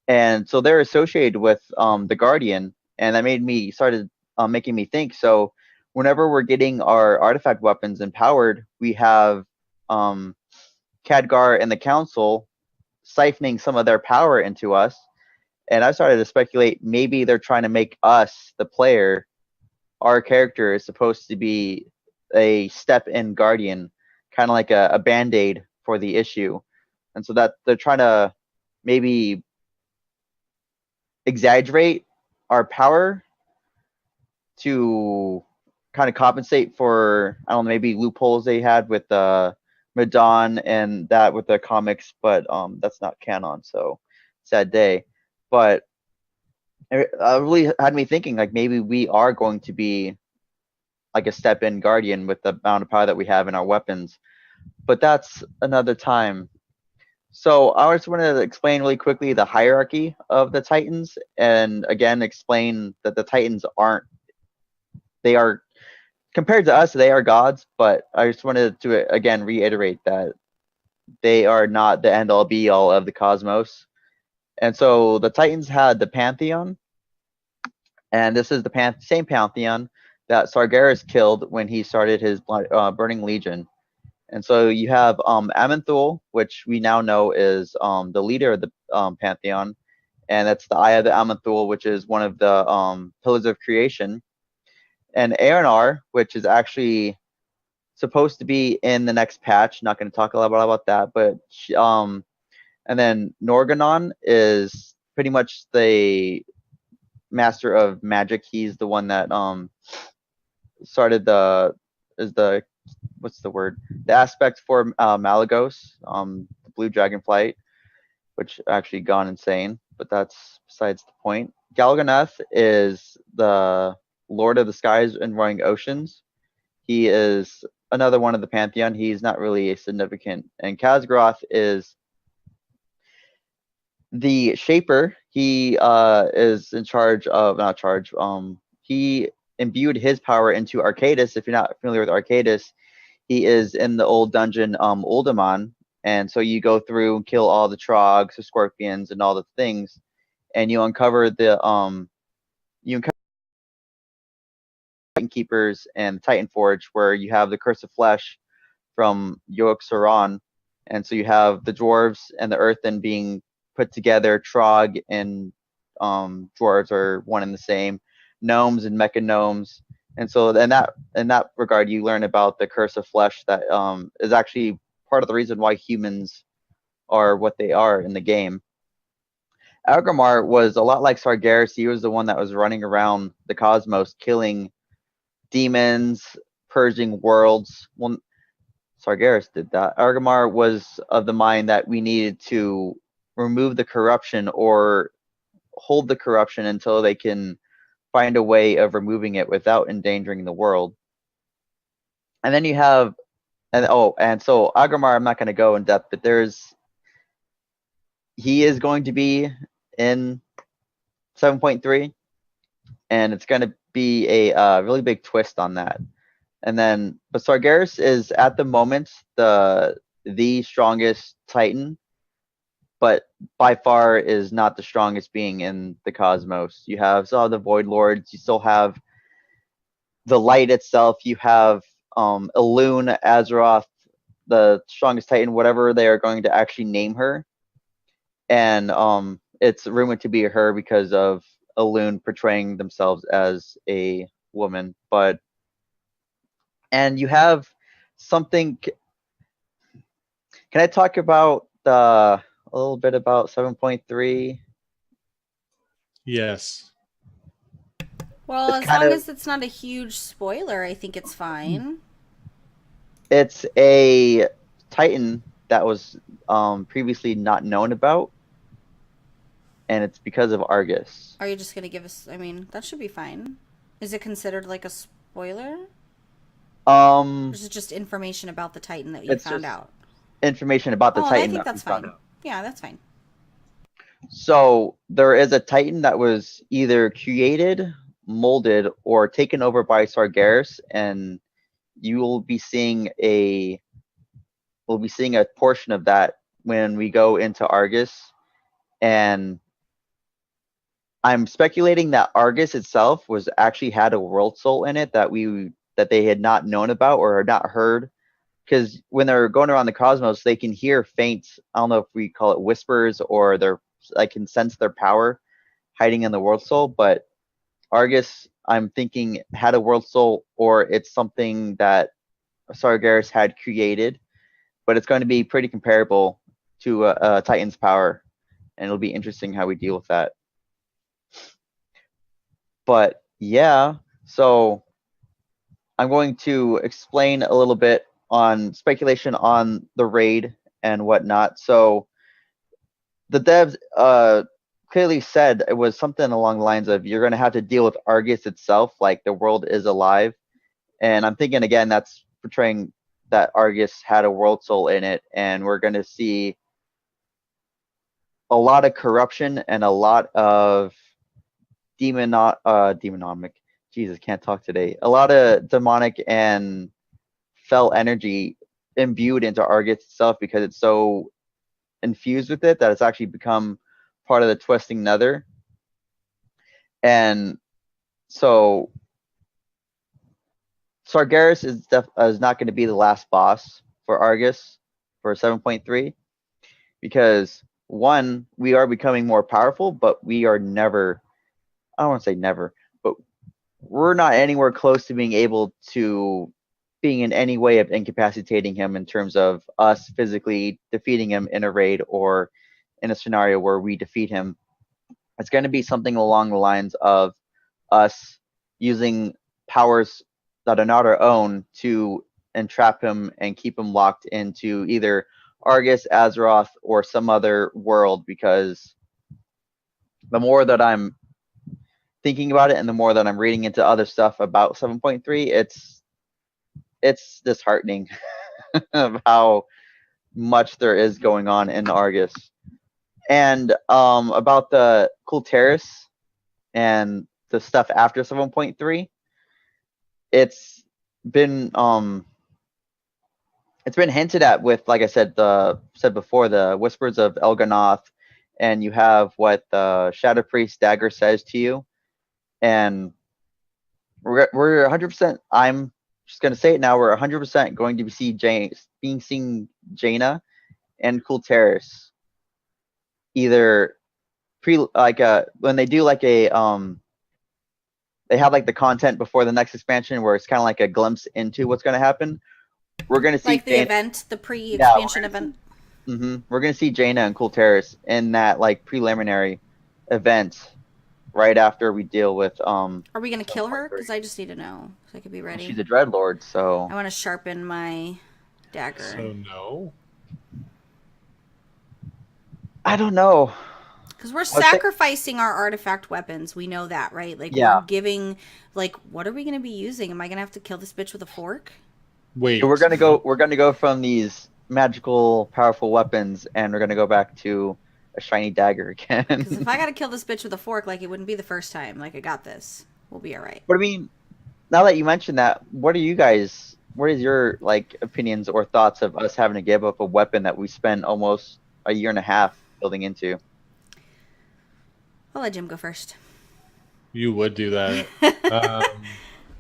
And so they're associated with the Guardian. And that started making me think. So whenever we're getting our artifact weapons empowered, we have Khadgar and the Council siphoning some of their power into us. And I started to speculate, maybe they're trying to make us, the player, our character is supposed to be a step-in Guardian, kind of like a Band-Aid for the issue. And so that they're trying to maybe exaggerate our power to kind of compensate for, I don't know, maybe loopholes they had with Madon and that with the comics, but that's not canon, so sad day. But it really had me thinking, like, maybe we are going to be like a step-in Guardian with the amount of power that we have in our weapons. But that's another time. So I just wanted to explain really quickly the hierarchy of the Titans, and again explain that the Titans they are, compared to us, they are gods, but I just wanted to again reiterate that they are not the end-all be-all of the cosmos. And so the Titans had the Pantheon, and this is the same Pantheon that Sargeras killed when he started his Burning Legion. And so you have Amenthul, which we now know is the leader of the Pantheon, and that's the Eye of the Amenthul, which is one of the pillars of creation. And Aeronar, which is actually supposed to be in the next patch. Not going to talk a lot about that, but and then Norganon is pretty much the master of magic. He's the one that started the aspect for Malagos, the blue dragonflight, which actually gone insane, but that's besides the point. Galganath is the Lord of the Skies and Roaring Oceans. He is another one of the Pantheon. He's not really significant. And Khazgroth is the Shaper. He is in charge of, not charge, he imbued his power into Arcadis. If you're not familiar with Arcadis, he is in the old dungeon Uldaman. And so you go through and kill all the trogs, the scorpions, and all the things, and you uncover the Titan Keepers and Titan Forge, where you have the Curse of Flesh from Yoak-Saron. And so you have the dwarves and the earthen being put together. Trog and dwarves are one and the same. Gnomes and mecha gnomes. And so in that regard, you learn about the Curse of Flesh that is actually part of the reason why humans are what they are in the game. Algramar was a lot like Sargeras. He was the one that was running around the cosmos, killing demons, purging worlds. Well, Sargeras did that. Algramar was of the mind that we needed to remove the corruption or hold the corruption until they can find a way of removing it without endangering the world. And then you have, and so Agramar, I'm not going to go in depth, but he is going to be in 7.3, and it's going to be a really big twist on that. And then, but Sargeras is at the moment the strongest Titan, but by far is not the strongest being in the cosmos. You have still have the Void Lords, you still have the light itself, you have Elune, Azeroth, the strongest Titan, whatever they are going to actually name her. And it's rumored to be her because of a loon portraying themselves as a woman. And you have something. Can I talk about a little bit about 7.3? Yes. Well, It's as long of- as it's not a huge spoiler, I think it's fine. It's a Titan that was previously not known about, and it's because of Argus. Are you just going to give us... I mean, that should be fine. Is it considered like a spoiler? Or is it just information about the Titan that you It's found just out? Information about the Oh, Titan. I think that that's we found fine. out. Yeah, that's fine. So there is a Titan that was either created, molded, or taken over by Sargeras, and you will be seeing a portion of that when we go into Argus. And I'm speculating that Argus itself was actually had a world soul in it that they had not known about or had not heard. Because when they're going around the cosmos, they can hear faint, I don't know if we call it whispers, or I can sense their power hiding in the world soul. But Argus, I'm thinking, had a world soul, or it's something that Sargeras had created. But it's going to be pretty comparable to Titan's power, and it'll be interesting how we deal with that. But yeah, so I'm going to explain a little bit on speculation on the raid and whatnot. So the devs clearly said it was something along the lines of, you're going to have to deal with Argus itself, like the world is alive. And I'm thinking, again, that's portraying that Argus had a world soul in it, and we're going to see a lot of corruption and a lot of demonomic. Jesus, can't talk today. A lot of demonic and fell energy imbued into Argus itself, because it's so infused with it that it's actually become part of the twisting nether. And so Sargeras is not going to be the last boss for Argus for 7.3, because one, we are becoming more powerful, but we are never, I don't want to say never, but we're not anywhere close to being able to being in any way of incapacitating him in terms of us physically defeating him in a raid or in a scenario where we defeat him. It's going to be something along the lines of us using powers that are not our own to entrap him and keep him locked into either Argus, Azeroth, or some other world, because the more that I'm thinking about it and the more that I'm reading into other stuff about 7.3, it's disheartening of how much there is going on in Argus. And about the Cool Terrace and the stuff after 7.3, it's been hinted at with, like I said before, the Whispers of Elganoth, and you have what the Shadow Priest Dagger says to you, and we're 100%. I'm just gonna say it now. We're 100% going to be seeing Jaina and Cool Terrace either when they do like a they have like the content before the next expansion where it's kind of like a glimpse into what's going to happen. We're going to see like the event, the pre-expansion event. We're going to see Jaina and Cool Terrace in that like preliminary event right after we deal with Are we going to kill her? Because I just need to know so I can be ready. She's a Dreadlord, so I want to sharpen my dagger. So no. I don't know. Because we're sacrificing our artifact weapons. We know that, right? Like, yeah. We're giving, like, what are we going to be using? Am I going to have to kill this bitch with a fork? Wait. So we're going to go from these magical, powerful weapons, and we're going to go back to a shiny dagger again. Because if I got to kill this bitch with a fork, like, it wouldn't be the first time. Like, I got this. We'll be all right. But I mean, now that you mentioned that, what is your, like, opinions or thoughts of us having to give up a weapon that we spent almost a year and a half building into? I'll let Jim go first. You would do that.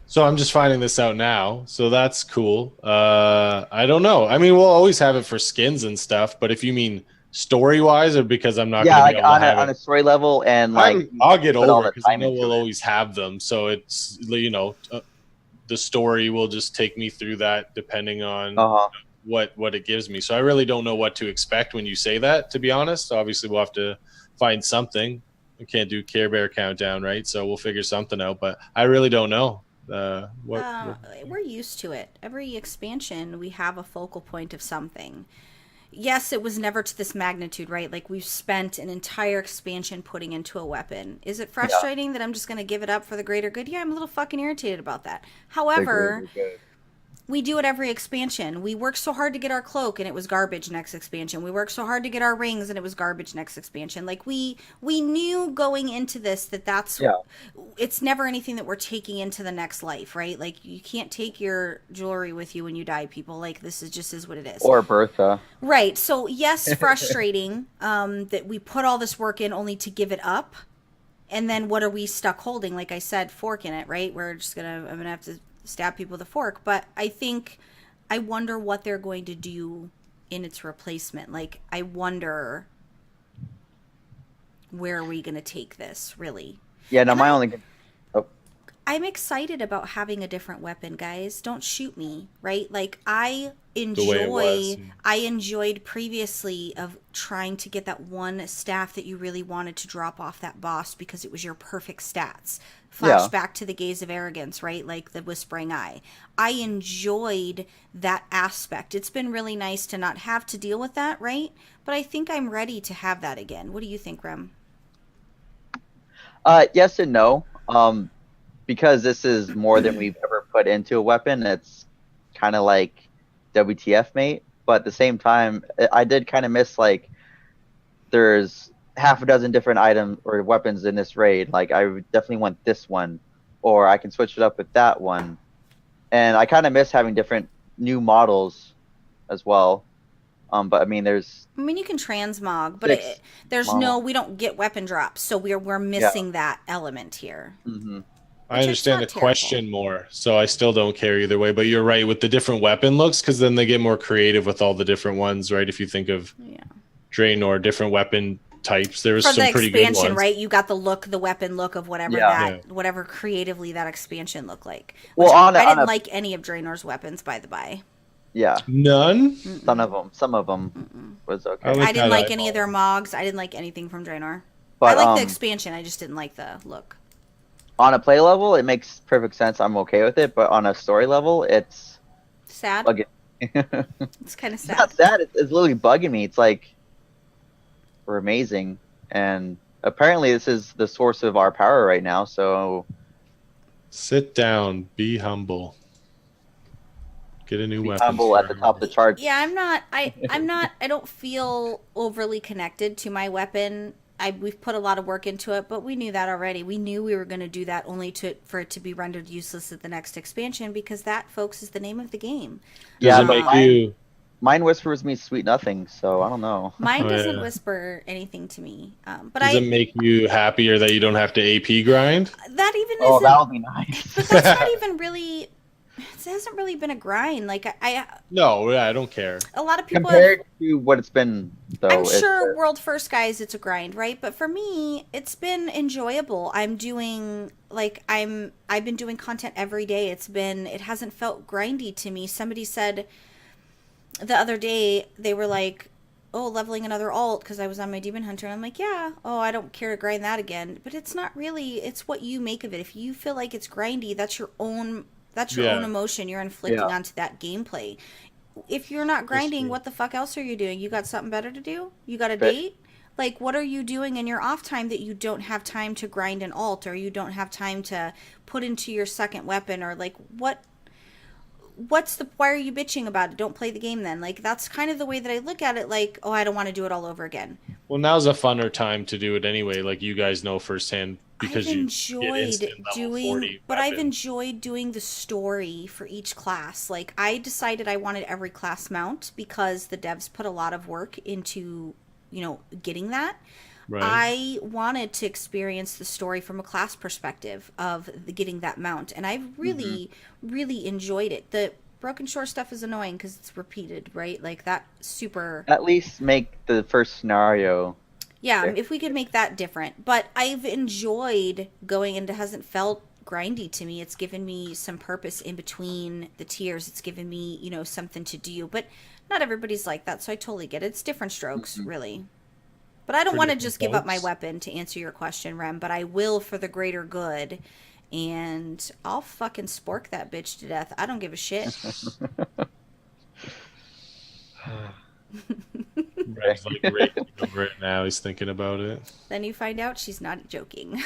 So I'm just finding this out now. So that's cool. I don't know. I mean, we'll always have it for skins and stuff, but if you mean story wise, or because I'm not Yeah, going like to be able to have on it? a story level, and like I'll get put all over the it because I time know into we'll it. always have them. So it's the story will just take me through that depending on Uh-huh. what it gives me. So I really don't know what to expect when you say that. To be honest, obviously we'll have to find something. We can't do Care Bear countdown, right? So we'll figure something out. But I really don't know. We're used to it. Every expansion, we have a focal point of something. Yes, it was never to this magnitude, right? Like, we've spent an entire expansion putting into a weapon. Is it frustrating that I'm just going to give it up for the greater good? Yeah, I'm a little fucking irritated about that. However, we do it every expansion. We worked so hard to get our cloak and it was garbage next expansion. We worked so hard to get our rings and it was garbage next expansion. Like, we knew going into this that's it's never anything that we're taking into the next life, right? Like, you can't take your jewelry with you when you die, people. Like, this is what it is. Or Bertha. Right. So yes, frustrating that we put all this work in only to give it up. And then what are we stuck holding? Like I said, fork in it, right? I'm gonna have to stab people with a fork. But I wonder what they're going to do in its replacement. Like, I wonder, where are we going to take this, really? Yeah, no, I'm excited about having a different weapon, guys. Don't shoot me, right? Like, I enjoyed previously of trying to get that one staff that you really wanted to drop off that boss because it was your perfect stats. Flashback to the Gaze of Arrogance, right? Like the Whispering Eye. I enjoyed that aspect. It's been really nice to not have to deal with that, right? But I think I'm ready to have that again. What do you think, Rem? Yes and no. Because this is more than we've ever put into a weapon, it's kind of like WTF, mate. But at the same time, I did kind of miss, like, there's half a dozen different items or weapons in this raid. Like, I would definitely want this one, or I can switch it up with that one. And I kind of miss having different new models as well. But I mean, you can transmog, but we don't get weapon drops, so we're missing that element here. Mm-hmm. I understand the question more, so I still don't care either way. But you're right with the different weapon looks, because then they get more creative with all the different ones, right? If you think of Draenor, different weapon types, there was some pretty good ones, right? You got the weapon look of whatever whatever creatively that expansion looked like. Well, I didn't like any of Draenor's weapons, by the by. Yeah, none. Some of them was okay. I didn't like any of their mogs. I didn't like anything from Draenor. But I like the expansion. I just didn't like the look. On a play level, it makes perfect sense. I'm okay with it. But on a story level, it's sad. It's kind of sad. It's not sad. It's literally bugging me. It's like, we're amazing, and apparently this is the source of our power right now. So sit down, be humble, get a new weapon. Humble at the top of the charts. Yeah, I'm not. I don't feel overly connected to my weapon. We've put a lot of work into it, but we knew that already. We knew we were going to do that only for it to be rendered useless at the next expansion, because that, folks, is the name of the game. Yeah, mine whispers me sweet nothing, so I don't know. Mine doesn't whisper anything to me. Does it make you happier that you don't have to AP grind? That even isn't. Oh, that would be nice. But that's not even really. It hasn't really been a grind. Like I don't care. A lot of people compared to what it's been, though. I'm sure World First guys, it's a grind, right? But for me, it's been enjoyable. I've been doing content every day. It hasn't felt grindy to me. Somebody said the other day, they were like, "Oh, leveling another alt because I was on my Demon Hunter." And I'm like, "Yeah. Oh, I don't care to grind that again." But it's not really. It's what you make of it. If you feel like it's grindy, that's your own. That's your own emotion you're inflicting onto that gameplay. If you're not grinding, what the fuck else are you doing? You got something better to do? You got a date? Like, what are you doing in your off time that you don't have time to grind an alt, or you don't have time to put into your second weapon, or like, why are you bitching about it? Don't play the game then. Like, that's kind of the way that I look at it. Like, oh, I don't want to do it all over again. Well, now's a funner time to do it anyway. Like, you guys know firsthand. Because I've enjoyed doing the story for each class. Like, I decided I wanted every class mount because the devs put a lot of work into, getting that. Right. I wanted to experience the story from a class perspective of getting that mount, and I've really, really enjoyed it. Broken Shore stuff is annoying because it's repeated, right? Like that super. At least make the first scenario. Yeah, there. if we could make that different. But I've enjoyed going into, hasn't felt grindy to me. It's given me some purpose in between the tiers. It's given me, you know, something to do. But not everybody's like that, so I totally get it. It's different strokes, really. But I don't want to just give up my weapon to answer your question, Rem, but I will for the greater good. And I'll fucking spork that bitch to death. I don't give a shit. Red's like raging over it now. He's thinking about it. Then you find out she's not joking.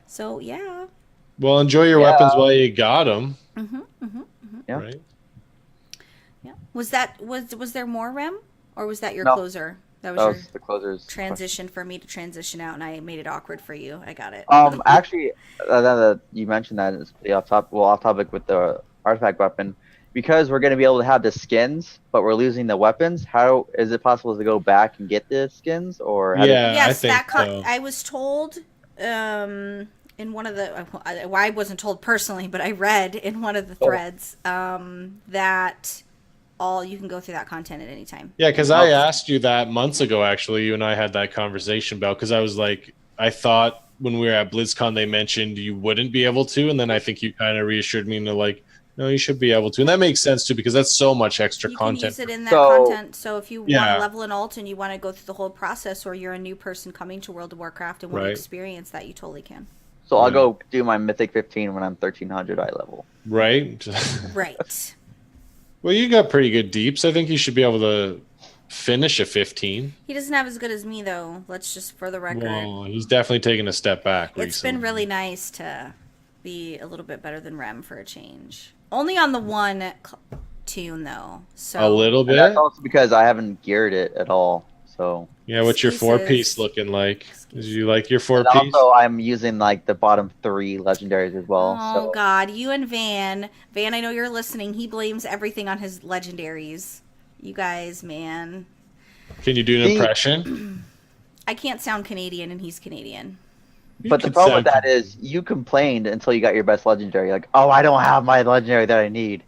So, yeah. Well, enjoy your weapons while you got them. Yeah. Right? Yeah. Was there more, Rem? Or was that your No. closer? That was your the closer's transition for me to transition out, and I made it awkward for you. I got it. Actually, you mentioned that it's pretty off topic with the artifact weapon. Because we're going to be able to have the skins, but we're losing the weapons. How is it possible to go back and get the skins? Or Yes, I think so. I was told in one of the. I wasn't told personally, but I read in one of the threads that you can go through that content at any time. Yeah, because I asked you that months ago, actually. You and I had that conversation about, because I was like, I thought when we were at BlizzCon, they mentioned you wouldn't be able to. And then I think you kind of reassured me and they're like, no, you should be able to. And that makes sense, too, because that's so much extra content. You can use it in that content. So if you want to level an alt and you want to go through the whole process, or you're a new person coming to World of Warcraft and want to experience that, you totally can. So I'll go do my Mythic 15 when I'm 1300 eye level. Right? Right. Well, you got pretty good deeps. I think you should be able to finish a 15. He doesn't have as good as me, though. Let's just, for the record. Well, he's definitely taken a step back recently. It's been really nice to be a little bit better than Rem for a change. Only on the one tune, though. So a little bit? And that's also because I haven't geared it at all. So yeah, what's your 4-piece looking like? Did you like your 4-piece? Also, I'm using like the bottom 3 legendaries as well. Oh, God. You and Van, I know you're listening. He blames everything on his legendaries. You guys, man. Can you do an impression? I can't sound Canadian, and he's Canadian. But the problem with that is you complained until you got your best legendary. Like, oh, I don't have my legendary that I need.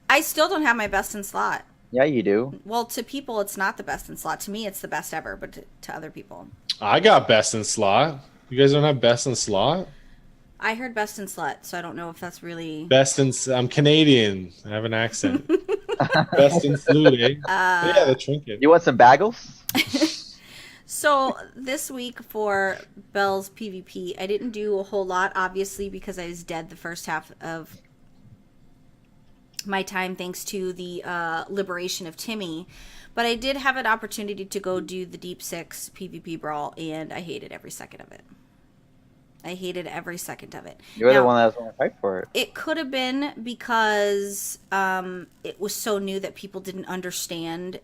I still don't have my best in slot. Yeah, you do. Well, to people, it's not the best in slot. To me, it's the best ever, but to other people. I got best in slot. You guys don't have best in slot? I heard best in slot, so I don't know if that's really... I'm Canadian. I have an accent. Best in slot, eh? Yeah, the trinket. You want some bagels? So this week for Bell's PvP, I didn't do a whole lot, obviously, because I was dead the first half of my time thanks to the liberation of Timmy. But I did have an opportunity to go do the Deep 6 PvP Brawl, and I hated every second of it. I hated every second of it. You're the one that was going to fight for it. It could have been because it was so new that people didn't understand.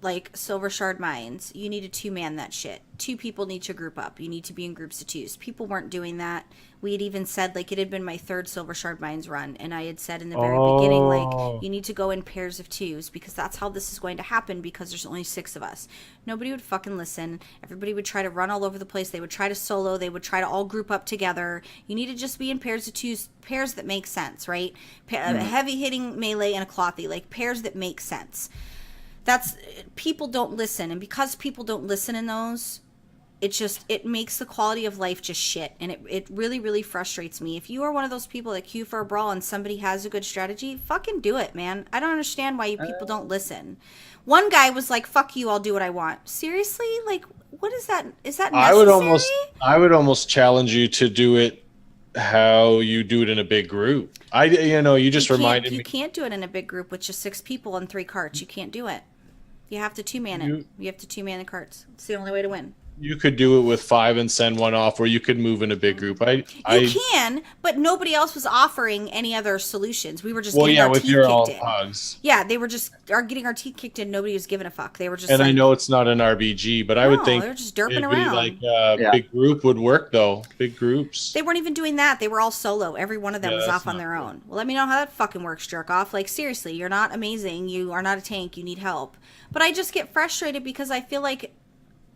Like Silver Shard Mines, you need to 2-man that shit. 2 people need to group up. You need to be in groups of 2s. People weren't doing that. We had even said, like, it had been my 3rd Silver Shard Mines run, and I had said in the very beginning, like, you need to go in pairs of 2s because that's how this is going to happen because there's only 6 of us. Nobody would fucking listen. Everybody would try to run all over the place. They would try to solo. They would try to all group up together. You need to just be in pairs of 2s, pairs that make sense, right? A heavy hitting melee and a clothy, like pairs that make sense. That's people don't listen, and because people don't listen in those, it makes the quality of life just shit, and it really, really frustrates me. If you are one of those people that queue for a brawl and somebody has a good strategy, fucking do it, man. I don't understand why you people don't listen. One guy was like, "Fuck you, I'll do what I want." Seriously, like, what is that? Is that necessary? I would almost challenge you to do it how you do it in a big group. You just reminded me. You can't do it in a big group with just 6 people and 3 carts. You can't do it. You have to 2-man it. You have to 2-man the carts. It's the only way to win. You could do it with 5 and send one off, or you could move in a big group. You can, but nobody else was offering any other solutions. We were just getting our teeth kicked in. Pugs. Yeah, they were just getting our teeth kicked in. Nobody was giving a fuck. They were just. And I know it's not an RBG, but I would think they're just derping around. Big group would work though. Big groups. They weren't even doing that. They were all solo. Every one of them was off on their own. Well, let me know how that fucking works, jerk off. Like seriously, you're not amazing. You are not a tank. You need help. But I just get frustrated because I feel like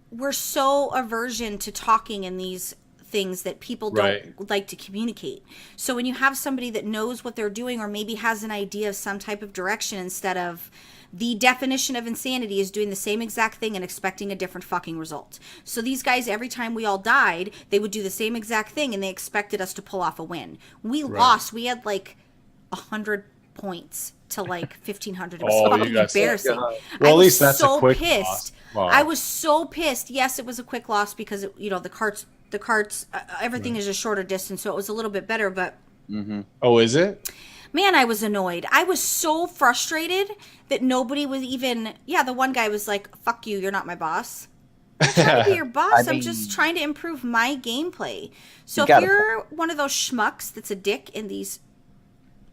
we're so aversion to talking in these things that people Right. don't like to communicate. So when you have somebody that knows what they're doing or maybe has an idea of some type of direction, instead of the definition of insanity is doing the same exact thing and expecting a different fucking result. So these guys, every time we all died, they would do the same exact thing and they expected us to pull off a win. We lost. We had like 100 points to like 1,500. It was Oh, fucking you got embarrassing. Well, I at was least that's a so quick pissed. loss. Wow. I was so pissed. Yes, it was a quick loss because the carts, everything is a shorter distance, so it was a little bit better. But Oh, is it? man, I was annoyed. I was so frustrated that nobody was even. Yeah, the one guy was like, "Fuck you, you're not my boss." I'm not trying to be your boss. I'm just trying to improve my gameplay. So if you're one of those schmucks that's a dick in these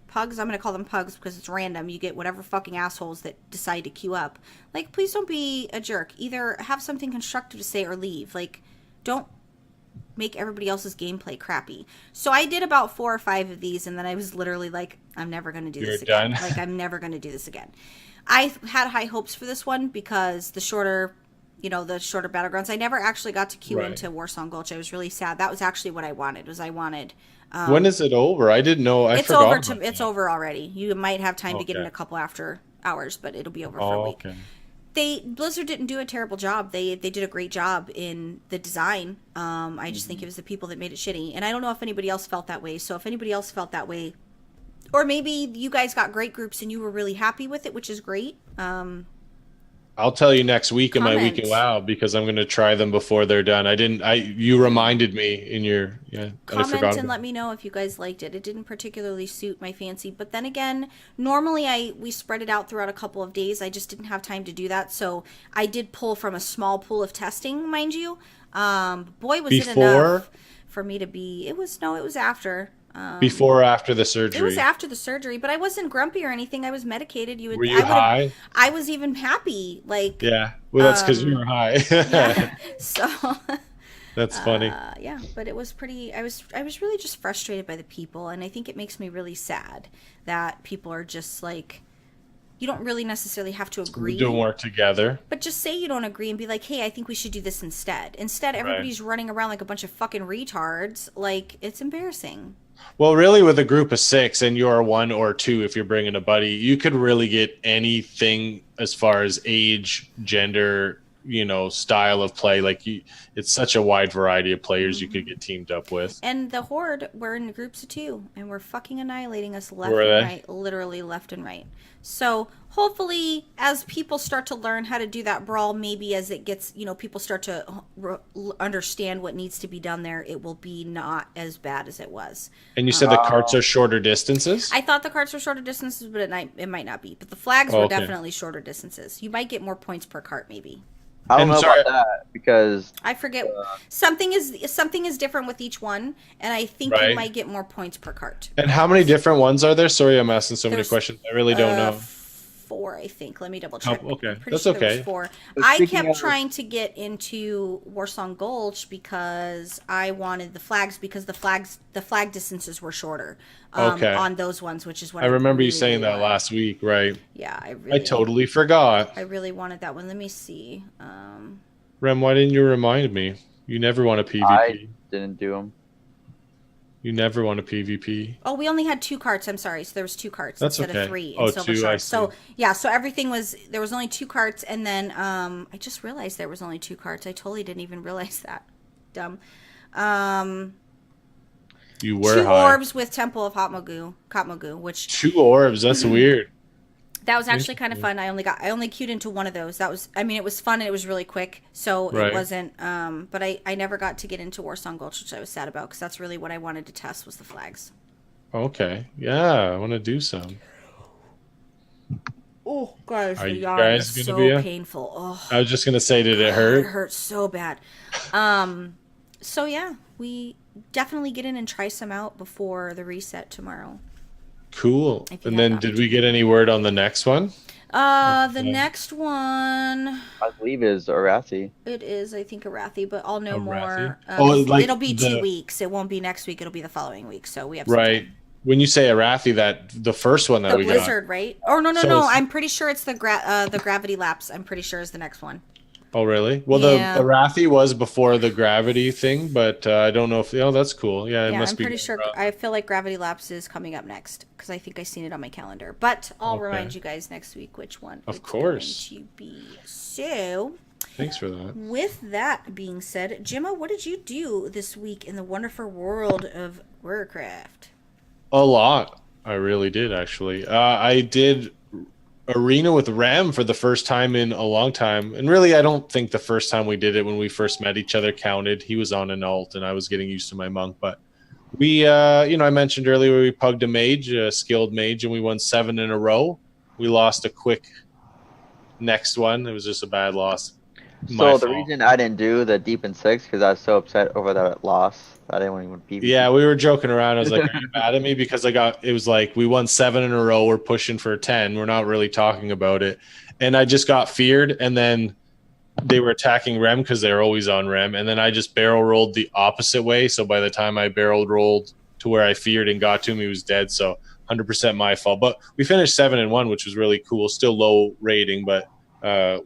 pugs, I'm going to call them pugs because it's random. You get whatever fucking assholes that decide to queue up. Like, please don't be a jerk. Either have something constructive to say or leave. Like, don't make everybody else's gameplay crappy. So I did about 4 or 5 of these, and then I was literally like, I'm never going to do this again. Like, I'm never going to do this again. I had high hopes for this one because the shorter battlegrounds. I never actually got to queue into Warsong Gulch. I was really sad. That was actually what I wanted. When is it over? I didn't know. It's over. It's over already. You might have time to get in a couple after hours, but it'll be over for a week. Okay. Blizzard didn't do a terrible job. They did a great job in the design. I just think it was the people that made it shitty, and I don't know if anybody else felt that way. So if anybody else felt that way, or maybe you guys got great groups and you were really happy with it, which is great. I'll tell you next week in my week in WoW because I'm going to try them before they're done. You reminded me in your comment and let me know if you guys liked it. It didn't particularly suit my fancy, but then again, normally we spread it out throughout a couple of days. I just didn't have time to do that, so I did pull from a small pool of testing, mind you. Boy, was it enough for me to be. It was after. Before or after the surgery? It was after the surgery, but I wasn't grumpy or anything. I was medicated. Were you high? I was even happy. Like, yeah, well, that's because you were high. Yeah. So that's funny. Yeah, but it was pretty. I was really just frustrated by the people, and I think it makes me really sad that people are just like, you don't really necessarily have to agree. We don't work together. But just say you don't agree and be like, hey, I think we should do this instead. Instead, everybody's running around like a bunch of fucking retards. Like, it's embarrassing. Well, really, with a group of 6 and you're 1 or 2, if you're bringing a buddy, you could really get anything as far as age, gender, style of play. Like, it's such a wide variety of players you could get teamed up with. And the Horde were in groups of 2, and we're fucking annihilating us left and right, literally left and right. So hopefully, as people start to learn how to do that brawl, maybe as it gets, people start to understand what needs to be done there, it will be not as bad as it was. And you said the carts are shorter distances? I thought the carts were shorter distances, but it might not be. But the flags were definitely shorter distances. You might get more points per cart, maybe. I don't know about that because I forget something is different with each one, and I think you might get more points per cart. And how many different ones are there? Sorry, I'm asking so many questions. I really don't know. 4, I think. Let me double check. Oh, okay, that's sure okay. 4. I kept trying to get into Warsong Gulch because I wanted the flags because the flag distances were shorter on those ones, which is what I remember really, you saying really that last week, right? Yeah, I totally forgot. I really wanted that one. Let me see. Rem, why didn't you remind me? You never want a PvP. I didn't do them. You never want a PvP. Oh, we only had 2 carts. I'm sorry. So there was 2 carts instead of 3 in Silver 2, Shark. I see. So yeah, so there was only 2 carts, and then I just realized there was only 2 carts. I totally didn't even realize that. Dumb. You were 2 high. orbs with Temple of Katmogu, which 2 orbs. That's weird. That was actually kind of fun. I only queued into one of those. It was fun and it was really quick. So it wasn't, but I never got to get into Warsong Gulch, which I was sad about because that's really what I wanted to test was the flags. Okay. Yeah, I want to do some. Oh, guys, Are the you yawn guys is gonna so be painful. Oh, I was just going to say, did it hurt? it hurts so bad. So yeah, we definitely get in and try some out before the reset tomorrow. Cool. And then did we get any word on the next one? The next one, I believe is Arathi. it is, I think, Arathi, but I'll know more. Like it'll be 2 weeks. It won't be next week. It'll be the following week. So we have some right. time. When you say Arathi, that the first one that The we Blizzard, right? Or no. So it's- I'm pretty sure it's the Gravity Lapse. I'm pretty sure is the next one. Oh, really? Well, Yeah. the Arathi was before the gravity thing, but I don't know if... Oh, that's cool. Yeah, it Yeah, must I'm be... pretty sure. I feel like Gravity Lapse is coming up next because I think I seen it on my calendar. But I'll Okay. remind you guys next week which one Of it's course. going to be. So, Thanks for that. with that being said, Gemma, what did you do this week in the wonderful world of Warcraft? A lot. I really did, actually. I did arena with Ram for the first time in a long time. And really, I don't think the first time we did it when we first met each other counted. He was on an alt and I was getting used to my monk. But we, I mentioned earlier we pugged a mage, a skilled mage, and we won 7 in a row. We lost a quick next one. It was just a bad loss. So the reason I didn't do the deep in 6 because I was so upset over that loss. I didn't even PvP. Yeah, we were joking around. I was like, "Are you mad at me?" Because it was like we won 7 in a row. We're pushing for 10. We're not really talking about it, and I just got feared. And then they were attacking Rem because they're always on Rem, and then I just barrel rolled the opposite way. So by the time I barrel rolled to where I feared and got to him, he was dead. So 100% my fault. But we finished 7-1, which was really cool. Still low rating, but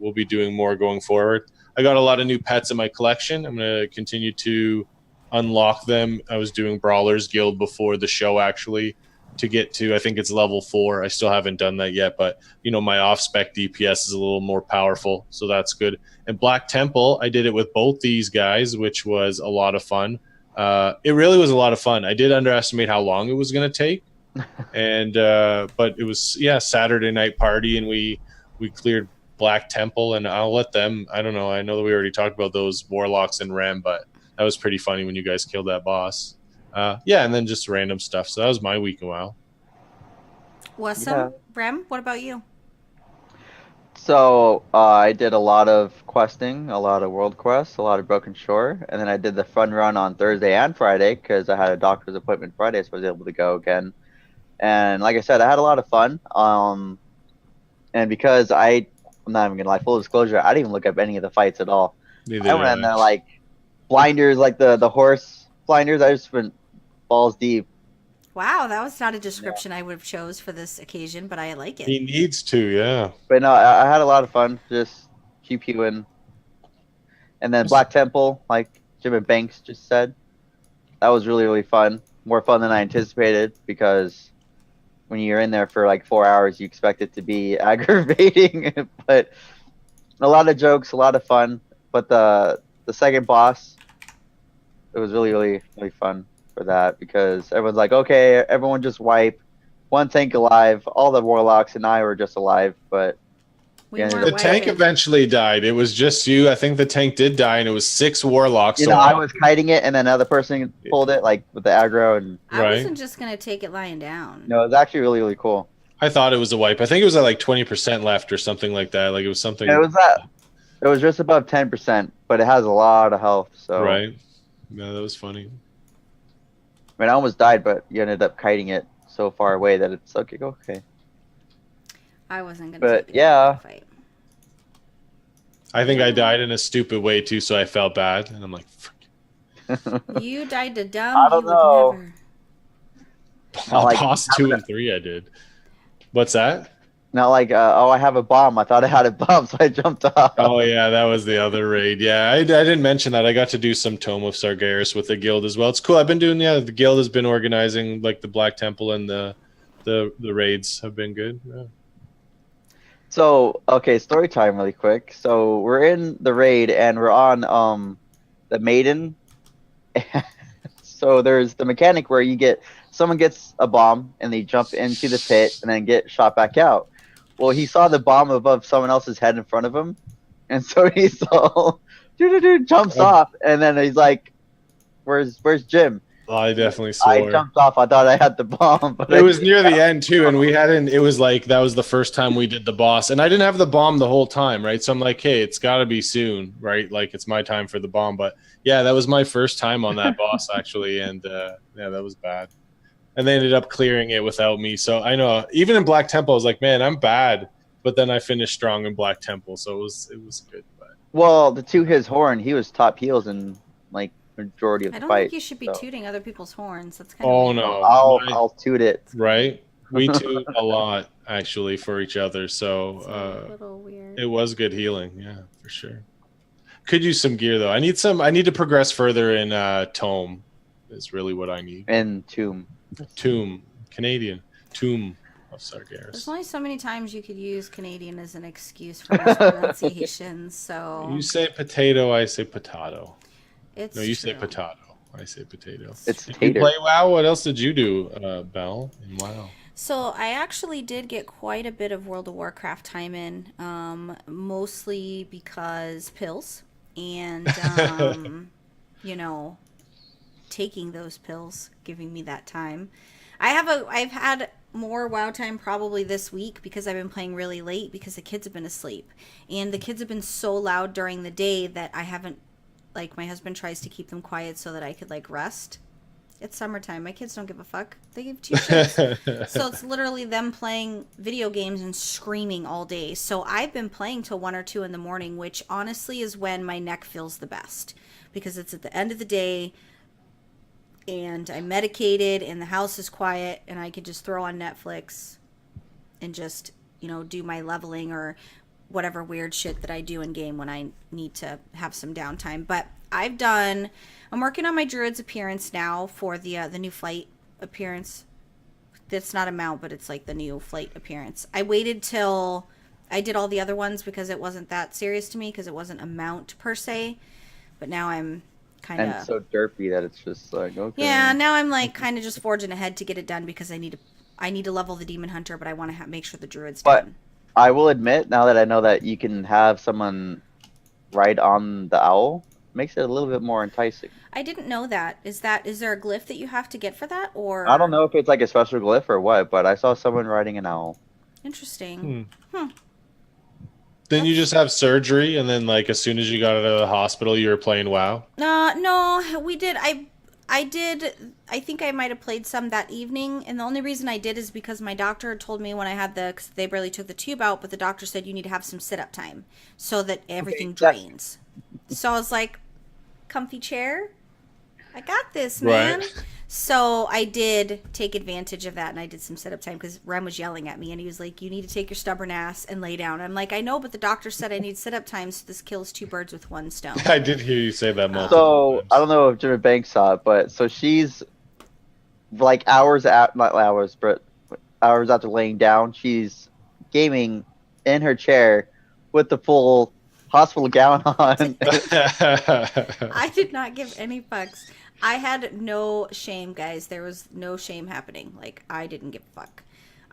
we'll be doing more going forward. I got a lot of new pets in my collection. I'm going to continue to unlock them. I was doing Brawlers Guild before the show, actually, to get to, I think it's level 4. I still haven't done that yet, but my off-spec DPS is a little more powerful, so that's good. And Black Temple, I did it with both these guys, which was a lot of fun. It really was a lot of fun. I did underestimate how long it was going to take, and but it was Saturday night party, and we cleared Black Temple, and I'll let them. I don't know. I know that we already talked about those Warlocks and Ram, but that was pretty funny when you guys killed that boss. And then just random stuff. So that was my week a while. Awesome. Yeah. Rem, what about you? So I did a lot of questing, a lot of world quests, a lot of Broken Shore, and then I did the fun run on Thursday and Friday because I had a doctor's appointment Friday, so I was able to go again. And like I said, I had a lot of fun. And because I'm not even gonna lie, full disclosure, I didn't even look up any of the fights at all. Neither I did went in there like blinders, like the horse blinders. I just went balls deep. Wow, that was not a description I would have chose for this occasion, but I like it. He needs to, yeah. But no, I had a lot of fun just GPUing. And then Black Temple, like Jim and Banks just said, that was really, really fun. More fun than I anticipated because when you're in there for like 4 hours, you expect it to be aggravating. But a lot of jokes, a lot of fun. But the second boss, it was really, really, really fun for that because everyone's like, okay, everyone just wipe. One tank alive. All the Warlocks and I were just alive, but We Yeah, weren't The wiping. tank eventually died. It was just you. I think the tank did die, and it was 6 Warlocks. you know, I was kiting it, and then another person pulled it, like with the aggro, and I Right. wasn't just going to take it lying down. no, it was actually really, really cool. I thought it was a wipe. I think it was at like 20% left or something like that. Like it was something. It was just above 10%, but it has a lot of health. So Right. No, that was funny. I mean, I almost died, but you ended up kiting it so far away that it's okay. Okay. I wasn't going to But, take it yeah. in the fight. I think I died in a stupid way too, so I felt bad, and I'm like, frick. You died to dumb. I don't you know. would never. Not like Boss 2 and 3, I did. What's that? Not like, oh, I have a bomb. I thought I had a bomb, so I jumped off. Oh yeah, that was the other raid. Yeah, I didn't mention that. I got to do some Tome of Sargeras with the guild as well. It's cool. I've been doing the guild has been organizing like the Black Temple and the raids have been good. Yeah. So, okay, story time really quick. So we're in the raid and we're on the Maiden. So there's the mechanic where someone gets a bomb and they jump into the pit and then get shot back out. Well, he saw the bomb above someone else's head in front of him, and so he saw jumps off, and then he's like, "Where's Jim?" I definitely I swore. jumped off. I thought I had the bomb, but It was near the end too, and we hadn't. It was like that was the first time we did the boss, and I didn't have the bomb the whole time, right? So I'm like, hey, it's got to be soon, right? Like it's my time for the bomb. But yeah, that was my first time on that boss actually, and yeah, that was bad. And they ended up clearing it without me. So I know even in Black Temple, I was like, man, I'm bad. But then I finished strong in Black Temple, so it was good. But Well, to his horn, he was top heels in like majority of I the don't fight. think you should be so. tooting other people's horns. That's kind oh of no, I'll toot it. right? We toot a lot actually for each other, so a little weird. it was good healing, yeah, for sure. Could use some gear though. I need to progress further in Tome. Is really what I need. And Tomb. Canadian Tomb of There's Sargeras. only so many times you could use Canadian as an excuse for mispronunciations, so You say potato, I say potato. it's No, you true. say potato. I say potato. It's Did you tater. play WoW? What else did you do, Belle? In WoW. So I actually did get quite a bit of World of Warcraft time in, mostly because pills and you know, taking those pills, giving me that time. I've had more WoW time probably this week because I've been playing really late because the kids have been asleep. And the kids have been so loud during the day that I haven't, like, my husband tries to keep them quiet so that I could, like, rest. It's summertime. My kids don't give a fuck. They give two shits. So it's literally them playing video games and screaming all day. So I've been playing till 1 or 2 in the morning, which honestly is when my neck feels the best. Because it's at the end of the day, and I'm medicated, and the house is quiet, and I could just throw on Netflix and just, you know, do my leveling or whatever weird shit that I do in game when I need to have some downtime. But I'm working on my Druid's appearance now for the new flight appearance. That's not a mount, but it's like the new flight appearance. I waited till I did all the other ones because it wasn't that serious to me because it wasn't a mount per se. But now I'm kind And of so derpy that it's just like, okay. yeah. Now I'm like kind of just forging ahead to get it done because I need to level the Demon Hunter, but I want to make sure the Druid's But done. I will admit, now that I know that you can have someone ride on the owl, makes it a little bit more enticing. I didn't know that. Is there a glyph that you have to get for that, or I don't know if it's like a special glyph or what, but I saw someone riding an owl. Interesting. Then you just have surgery, and then like as soon as you got out of the hospital, you were playing WoW. No, we did. I did. I think I might have played some that evening, and the only reason I did is because my doctor told me when I had cause they barely took the tube out, but the doctor said you need to have some sit-up time so that everything drains. So I was like, comfy chair, I got this, man. Right. So I did take advantage of that, and I did some sit-up time because Rem was yelling at me, and he was like, you need to take your stubborn ass and lay down. I'm like, I know, but the doctor said I need sit-up time, so this kills 2 birds with 1 stone. I did hear you say that multiple So times. I don't know if Jimmy Banks saw it, but so she's like not hours, but hours after laying down, she's gaming in her chair with the full hospital gown on. I did not give any fucks. I had no shame, guys. There was no shame happening. Like, I didn't give a fuck.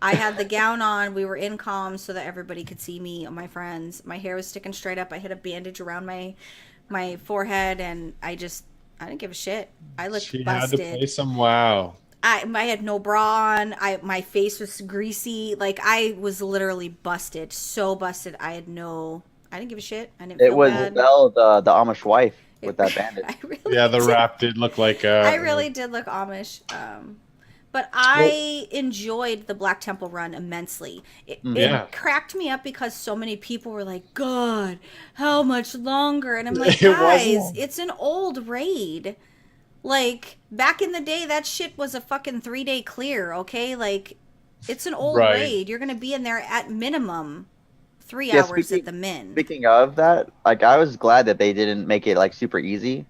I had the gown on. We were in comms so that everybody could see me and my friends. My hair was sticking straight up. I had a bandage around my forehead, and I didn't give a shit. I looked She busted. had to play some WoW. I had no bra on. My face was greasy. Like, I was literally busted. So busted. I didn't give a shit. I didn't It feel was bad. Belle, the Amish wife, with that bandage. I really Yeah, the did. rap did look like. I really did look Amish. But I enjoyed the Black Temple run immensely. Yeah. It cracked me up because so many people were like, God, how much longer? And I'm like, It was guys, long. it's an old raid. Like, back in the day, that shit was a fucking 3-day clear, okay? Like, it's an old Right. raid. You're going to be in there at minimum 3 Yeah, hours at the min. Speaking of that, like I was glad that they didn't make it like super easy.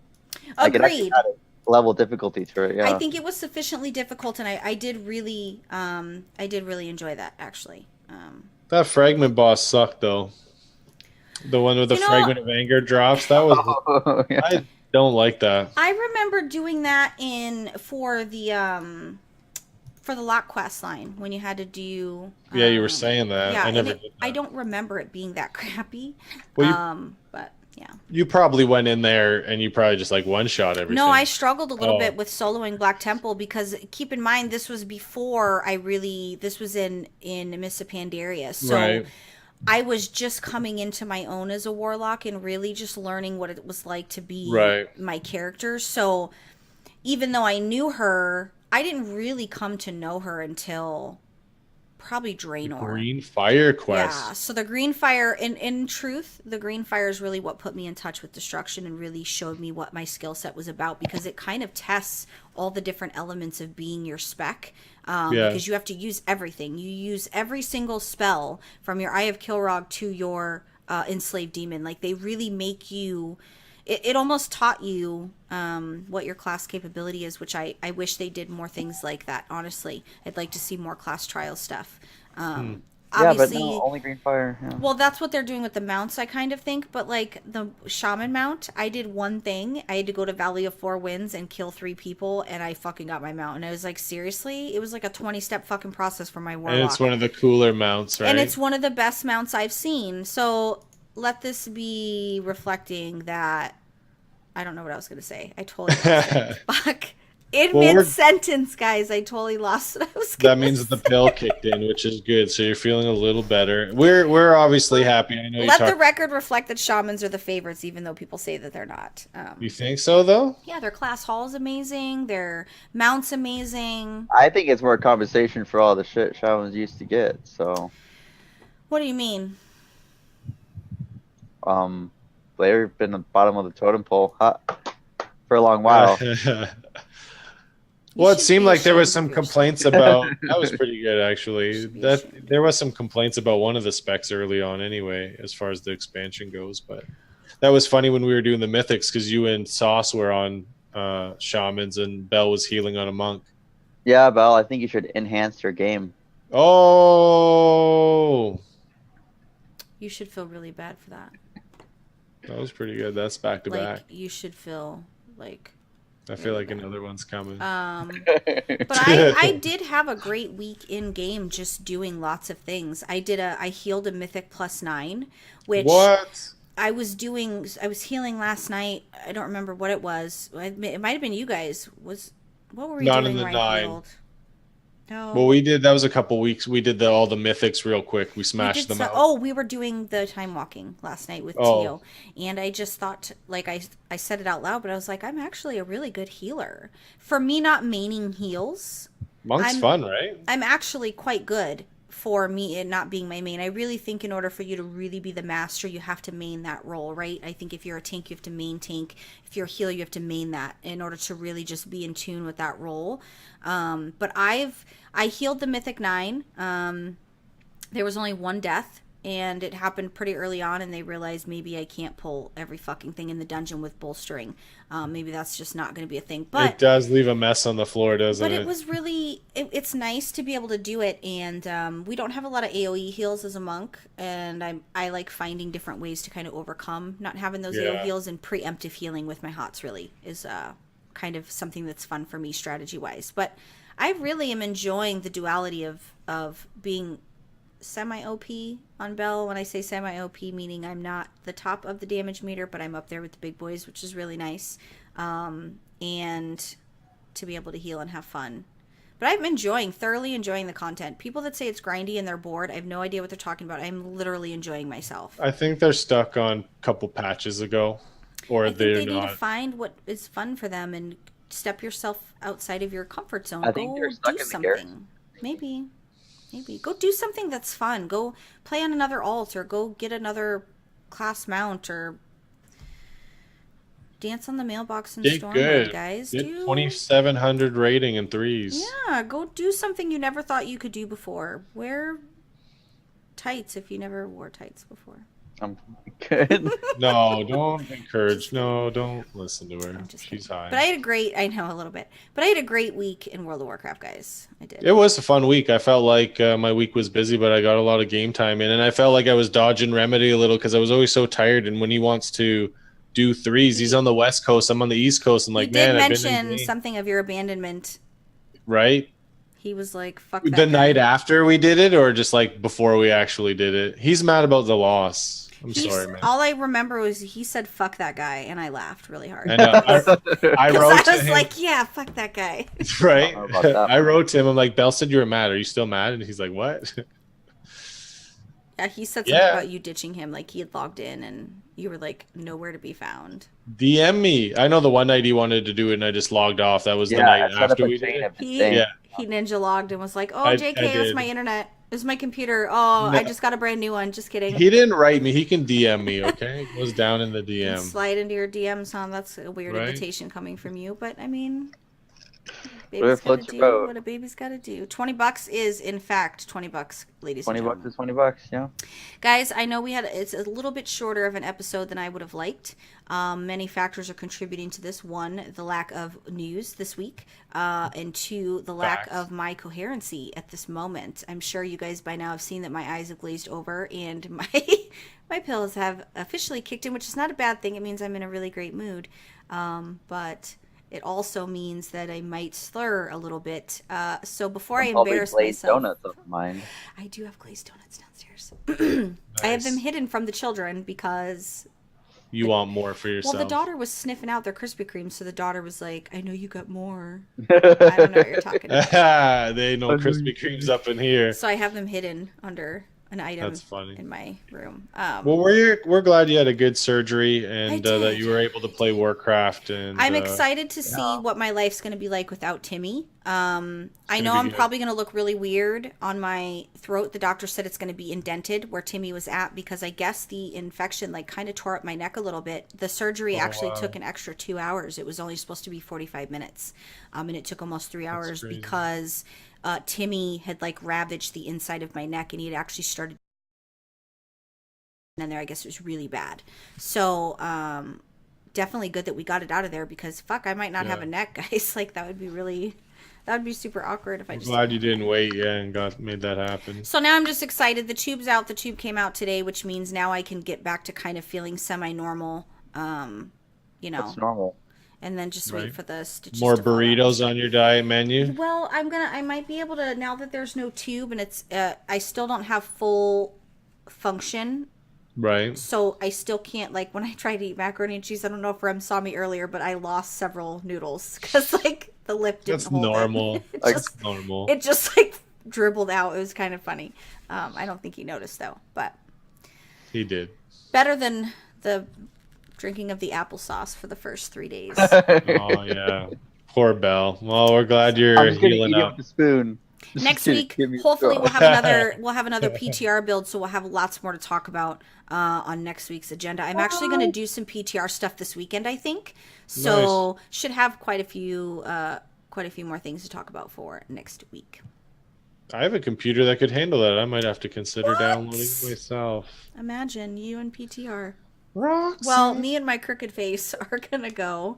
Like, it actually Agreed. had a level difficulty to it. Yeah. I think it was sufficiently difficult, and I did really enjoy that, actually. That fragment boss sucked though. The one with the You know- fragment of anger drops. That was. Yeah. I don't like that. I remember doing that for the lock quest line when you had to do. Yeah, you were saying that. Yeah, I never and did I that. don't remember it being that crappy. Well, But yeah. you probably went in there and you probably just like one shot everything. No, I struggled a little Oh. bit with soloing Black Temple because keep in mind this was before this was in Mists of Pandaria. So Right. I was just coming into my own as a warlock and really just learning what it was like to be Right. my character. So even though I knew her, I didn't really come to know her until probably Draenor. Green Fire Quest. Yeah, so the green fire, in truth, the green fire is really what put me in touch with destruction and really showed me what my skill set was about because it kind of tests all the different elements of being your spec. Yeah. Because you have to use everything. You use every single spell from your Eye of Kilrog to your enslaved demon. Like they really make you. It almost taught you what your class capability is, which I wish they did more things like that. Honestly, I'd like to see more class trial stuff. Yeah, but no, only green fire. Yeah. Well, that's what they're doing with the mounts, I kind of think. But like the shaman mount, I did one thing. I had to go to Valley of Four Winds and kill 3 people, and I fucking got my mount. And I was like, seriously? It was like a 20-step fucking process for my warlock. And it's one of the cooler mounts, right? And it's one of the best mounts I've seen. So let this be reflecting that. I don't know what I was going to say. I totally lost it. Fuck. In mid-sentence, guys, I totally lost what I was going to say. That means the pill kicked in, which is good. So you're feeling a little better. We're obviously happy. I know. Let the record reflect that shamans are the favorites, even though people say that they're not. You think so, though? Yeah, their class hall is amazing. Their mount's amazing. I think it's more compensation for all the shit shamans used to get. So. What do you mean? They've been at the bottom of the totem pole for a long while. Well, it seemed like there was some complaints about that was pretty good actually. That there was some complaints about one of the specs early on anyway, as far as the expansion goes. But that was funny when we were doing the mythics because you and Sauce were on shamans and Bell was healing on a monk. Yeah, Bell, I think you should enhance your game. Oh, you should feel really bad for that. That was pretty good. That's back to back. You should feel like. I feel like another one's coming. But I did have a great week in game just doing lots of things. I healed a Mythic +9, which I was healing last night. I don't remember what it was. It might have been you guys. What were we doing where I healed? No. Well, we did. That was a couple weeks. We did all the mythics real quick. We smashed them out. We were doing the time walking last night with Tio, and I just thought, like I said it out loud, but I was like, I'm actually a really good healer. For me, not maining heals. Monk's fun, right? I'm actually quite good for me it not being my main. I really think in order for you to really be the master, you have to main that role, right? I think if you're a tank, you have to main tank. If you're a healer, you have to main that in order to really just be in tune with that role. But I healed the Mythic 9. There was only one death, and it happened pretty early on, and they realized maybe I can't pull every fucking thing in the dungeon with bolstering. Maybe that's just not going to be a thing. But it does leave a mess on the floor, doesn't it? But it was really, it's nice to be able to do it, and we don't have a lot of AoE heals as a monk, and I like finding different ways to kind of overcome not having those AoE heals, and preemptive healing with my hots really is kind of something that's fun for me strategy-wise. But I really am enjoying the duality of being semi-OP on Bell. When I say semi-OP, meaning I'm not the top of the damage meter, but I'm up there with the big boys, which is really nice. And to be able to heal and have fun. But I'm thoroughly enjoying the content. People that say it's grindy and they're bored, I have no idea what they're talking about. I'm literally enjoying myself. I think they're stuck on a couple patches ago. Or they need to find what is fun for them and step yourself outside of your comfort zone. I think they're stuck in something. Maybe. Go do something that's fun. Go play on another alt, or go get another class mount, or dance on the mailbox in Stormwood, guys. Get 2,700 rating in 3s. Yeah, go do something you never thought you could do before. Wear tights if you never wore tights before. I'm good. No, don't encourage. No, don't listen to her. She's high. But I had a great week in World of Warcraft, guys. I did. It was a fun week. I felt like my week was busy, but I got a lot of game time in, and I felt like I was dodging Remedy a little because I was always so tired. And when he wants to do 3s, he's on the West Coast. I'm on the East Coast. And like, man, I've mentioned something of your abandonment, right? He was like, "Fuck that." The night after we did it, or just like before we actually did it. He's mad about the loss. I'm sorry, man. All I remember was he said, "Fuck that guy," and I laughed really hard. And I wrote to him. Like, "Yeah, fuck that guy." Right. I wrote to him. I'm like, "Bell said you were mad. Are you still mad?" And he's like, "What?" Yeah, he said something about you ditching him. Like he had logged in and you were like nowhere to be found. DM me. I know the one night he wanted to do it and I just logged off. That was the night after we did it. He ninja logged and was like, "Oh, JK, it's my internet. It's my computer. Oh, no. I just got a brand new one. Just kidding." He didn't write me. He can DM me, okay? It was down in the DM. Slide into your DMs, huh? That's a weird invitation coming from you. But, I mean, Baby's gotta floats your do boat. what a baby's gotta do. $20 is in fact $20, ladies and 20 gentlemen. bucks is 20 bucks, yeah. Guys, I know it's a little bit shorter of an episode than I would have liked. Many factors are contributing to this. One, the lack of news this week, and two, the lack of my coherency at this moment. I'm sure you guys by now have seen that my eyes have glazed over and my pills have officially kicked in, which is not a bad thing. It means I'm in a really great mood. But it also means that I might slur a little bit. So before I embarrass myself, donuts of mine. I do have glazed donuts downstairs. I have them hidden from the children because You want more for yourself. well, the daughter was sniffing out their Krispy Kremes, so the daughter was like, "I know you got more." I don't know what you're talking about. They know Krispy Kreme's up in here. So I have them hidden under an item That's funny. in my room. Well, we're glad you had a good surgery and I that did. you were able to play Warcraft. And I'm excited to see what my life's going to be like without Timmy. I know be I'm good. probably going to look really weird on my throat. The doctor said it's going to be indented where Timmy was at because I guess the infection like kind of tore up my neck a little bit. The surgery actually took an extra 2 hours. It was only supposed to be 45 minutes. And it took almost 3 hours crazy. because Timmy had like ravaged the inside of my neck and he had actually started in there. I guess it was really bad. So, definitely good that we got it out of there because fuck, I might not have a neck, guys. Like that would be super awkward if I just. Glad you didn't wait, and made that happen. So now I'm just excited. The tube's out. The tube came out today, which means now I can get back to kind of feeling semi-normal. That's normal. And then just wait for the stitches. More to fall out. burritos on your diet menu. Well, I might be able to now that there's no tube and it's I still don't have full function. Right. So I still can't, like, when I try to eat macaroni and cheese, I don't know if Rem saw me earlier, but I lost several noodles because, like, the lip didn't That's hold normal. It. That's normal. It just, like, dribbled out. It was kind of funny. I don't think he noticed, though, but He did. better than the drinking of the applesauce for the first 3 days. Oh, yeah. Poor Belle. Well, we're glad you're I'm just gonna healing eat it up. with a spoon. Next Just week, give me a hopefully straw. we'll have another PTR build, so we'll have lots more to talk about on next week's agenda. I'm actually going to do some PTR stuff this weekend, I think. So should have quite a few more things to talk about for next week. I have a computer that could handle that. I might have to consider downloading it myself. Imagine you and PTR. Rocks. Well, me and my crooked face are gonna go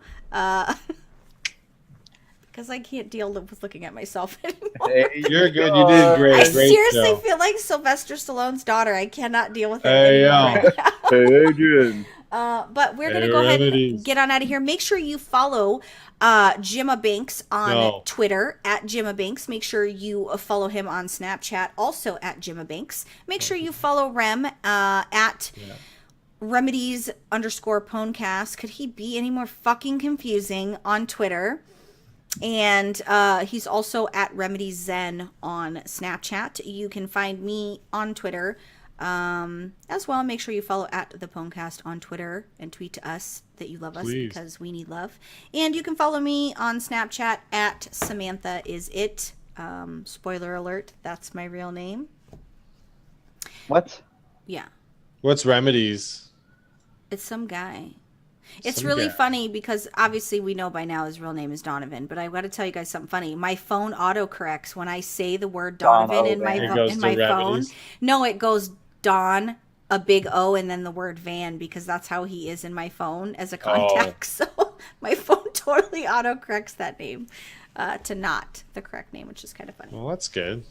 because I can't deal with looking at myself anymore. Hey, You're good. You did great. I Great seriously show. feel like Sylvester Stallone's daughter. I cannot deal with it Hey, anymore. yo. Hey, Adrian. But we're gonna Hey, go ahead and remedies. get on out of here. Make sure you follow Jimma Banks on Twitter at Jimma Banks. Make sure you follow him on Snapchat, also at Jimma Banks. Make sure you follow Rem at remedies_PWNCAST. Could he be any more fucking confusing on Twitter? And he's also at Remedies Zen on Snapchat. You can find me on Twitter as well. Make sure you follow at the PWNCAST on Twitter and tweet to us that you love us because we need love. And you can follow me on Snapchat at Samantha Is It. Spoiler alert, that's my real name. What? Yeah, What's remedies? it's some guy. It's Some really guy. funny because obviously we know by now his real name is Donovan, but I got to tell you guys something funny. My phone autocorrects when I say the word Donovan in my It goes in to my phone. remedies. No, it goes Don, a big O, and then the word Van because that's how he is in my phone as a contact. So my phone totally autocorrects that name to not the correct name, which is kind of funny. Well, that's good.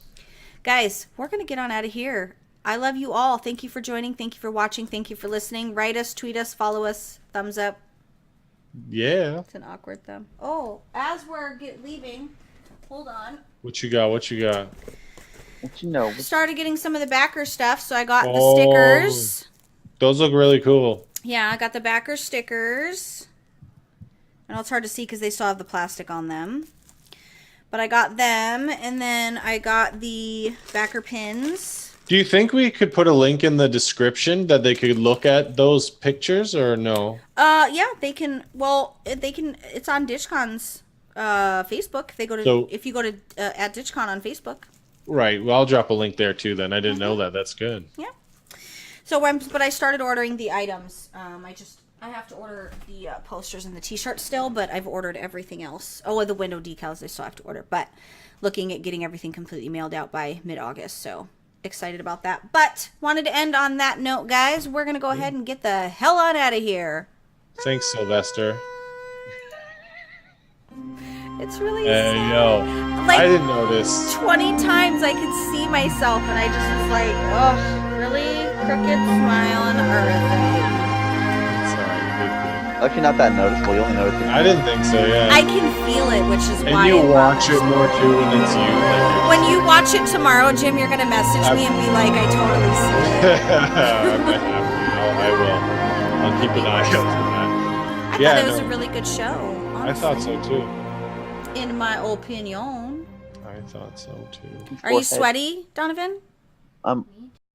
Guys, we're going to get on out of here. I love you all. Thank you for joining. Thank you for watching. Thank you for listening. Write us, tweet us, follow us, thumbs up. Yeah. It's an awkward thumb. Oh, as we're leaving, hold on. What you got? What you got? What you know? Started getting some of the backer stuff, so I got the Oh. stickers. Those look really cool. Yeah, I got the backer stickers. I know it's hard to see because they still have the plastic on them. But I got them, and then I got the backer pins. Do you think we could put a link in the description that they could look at those pictures or no? Yeah, they can. Well, they can. It's on Ditchcon's Facebook. They go to if you go to at Ditchcon on Facebook. Right. Well, I'll drop a link there too. Then I didn't know that. That's good. Yeah. So but I started ordering the items. I I have to order the posters and the t-shirts still, but I've ordered everything else. Oh, and the window decals I still have to order, but looking at getting everything completely mailed out by mid-August, so excited about that. But wanted to end on that note, guys. We're going to go ahead and get the hell on out of here. Thanks, Sylvester. It's really sad. Yo, Like, I didn't notice. 20 times I could see myself, and I just was like, oh, really? Crooked smile on earth. Actually, not that noticeable. You only notice it. I didn't think so, yeah. I can feel it, which is why. And you it watch it bothers me. more too when it's you. Like, When you watch it tomorrow, Jim, you're gonna message me and be like, "I totally see it." I will. I'll keep an eye out for that. I thought it was a really good show. Honestly. I thought so too. In my opinion. I thought so too. Are you sweaty, Donovan?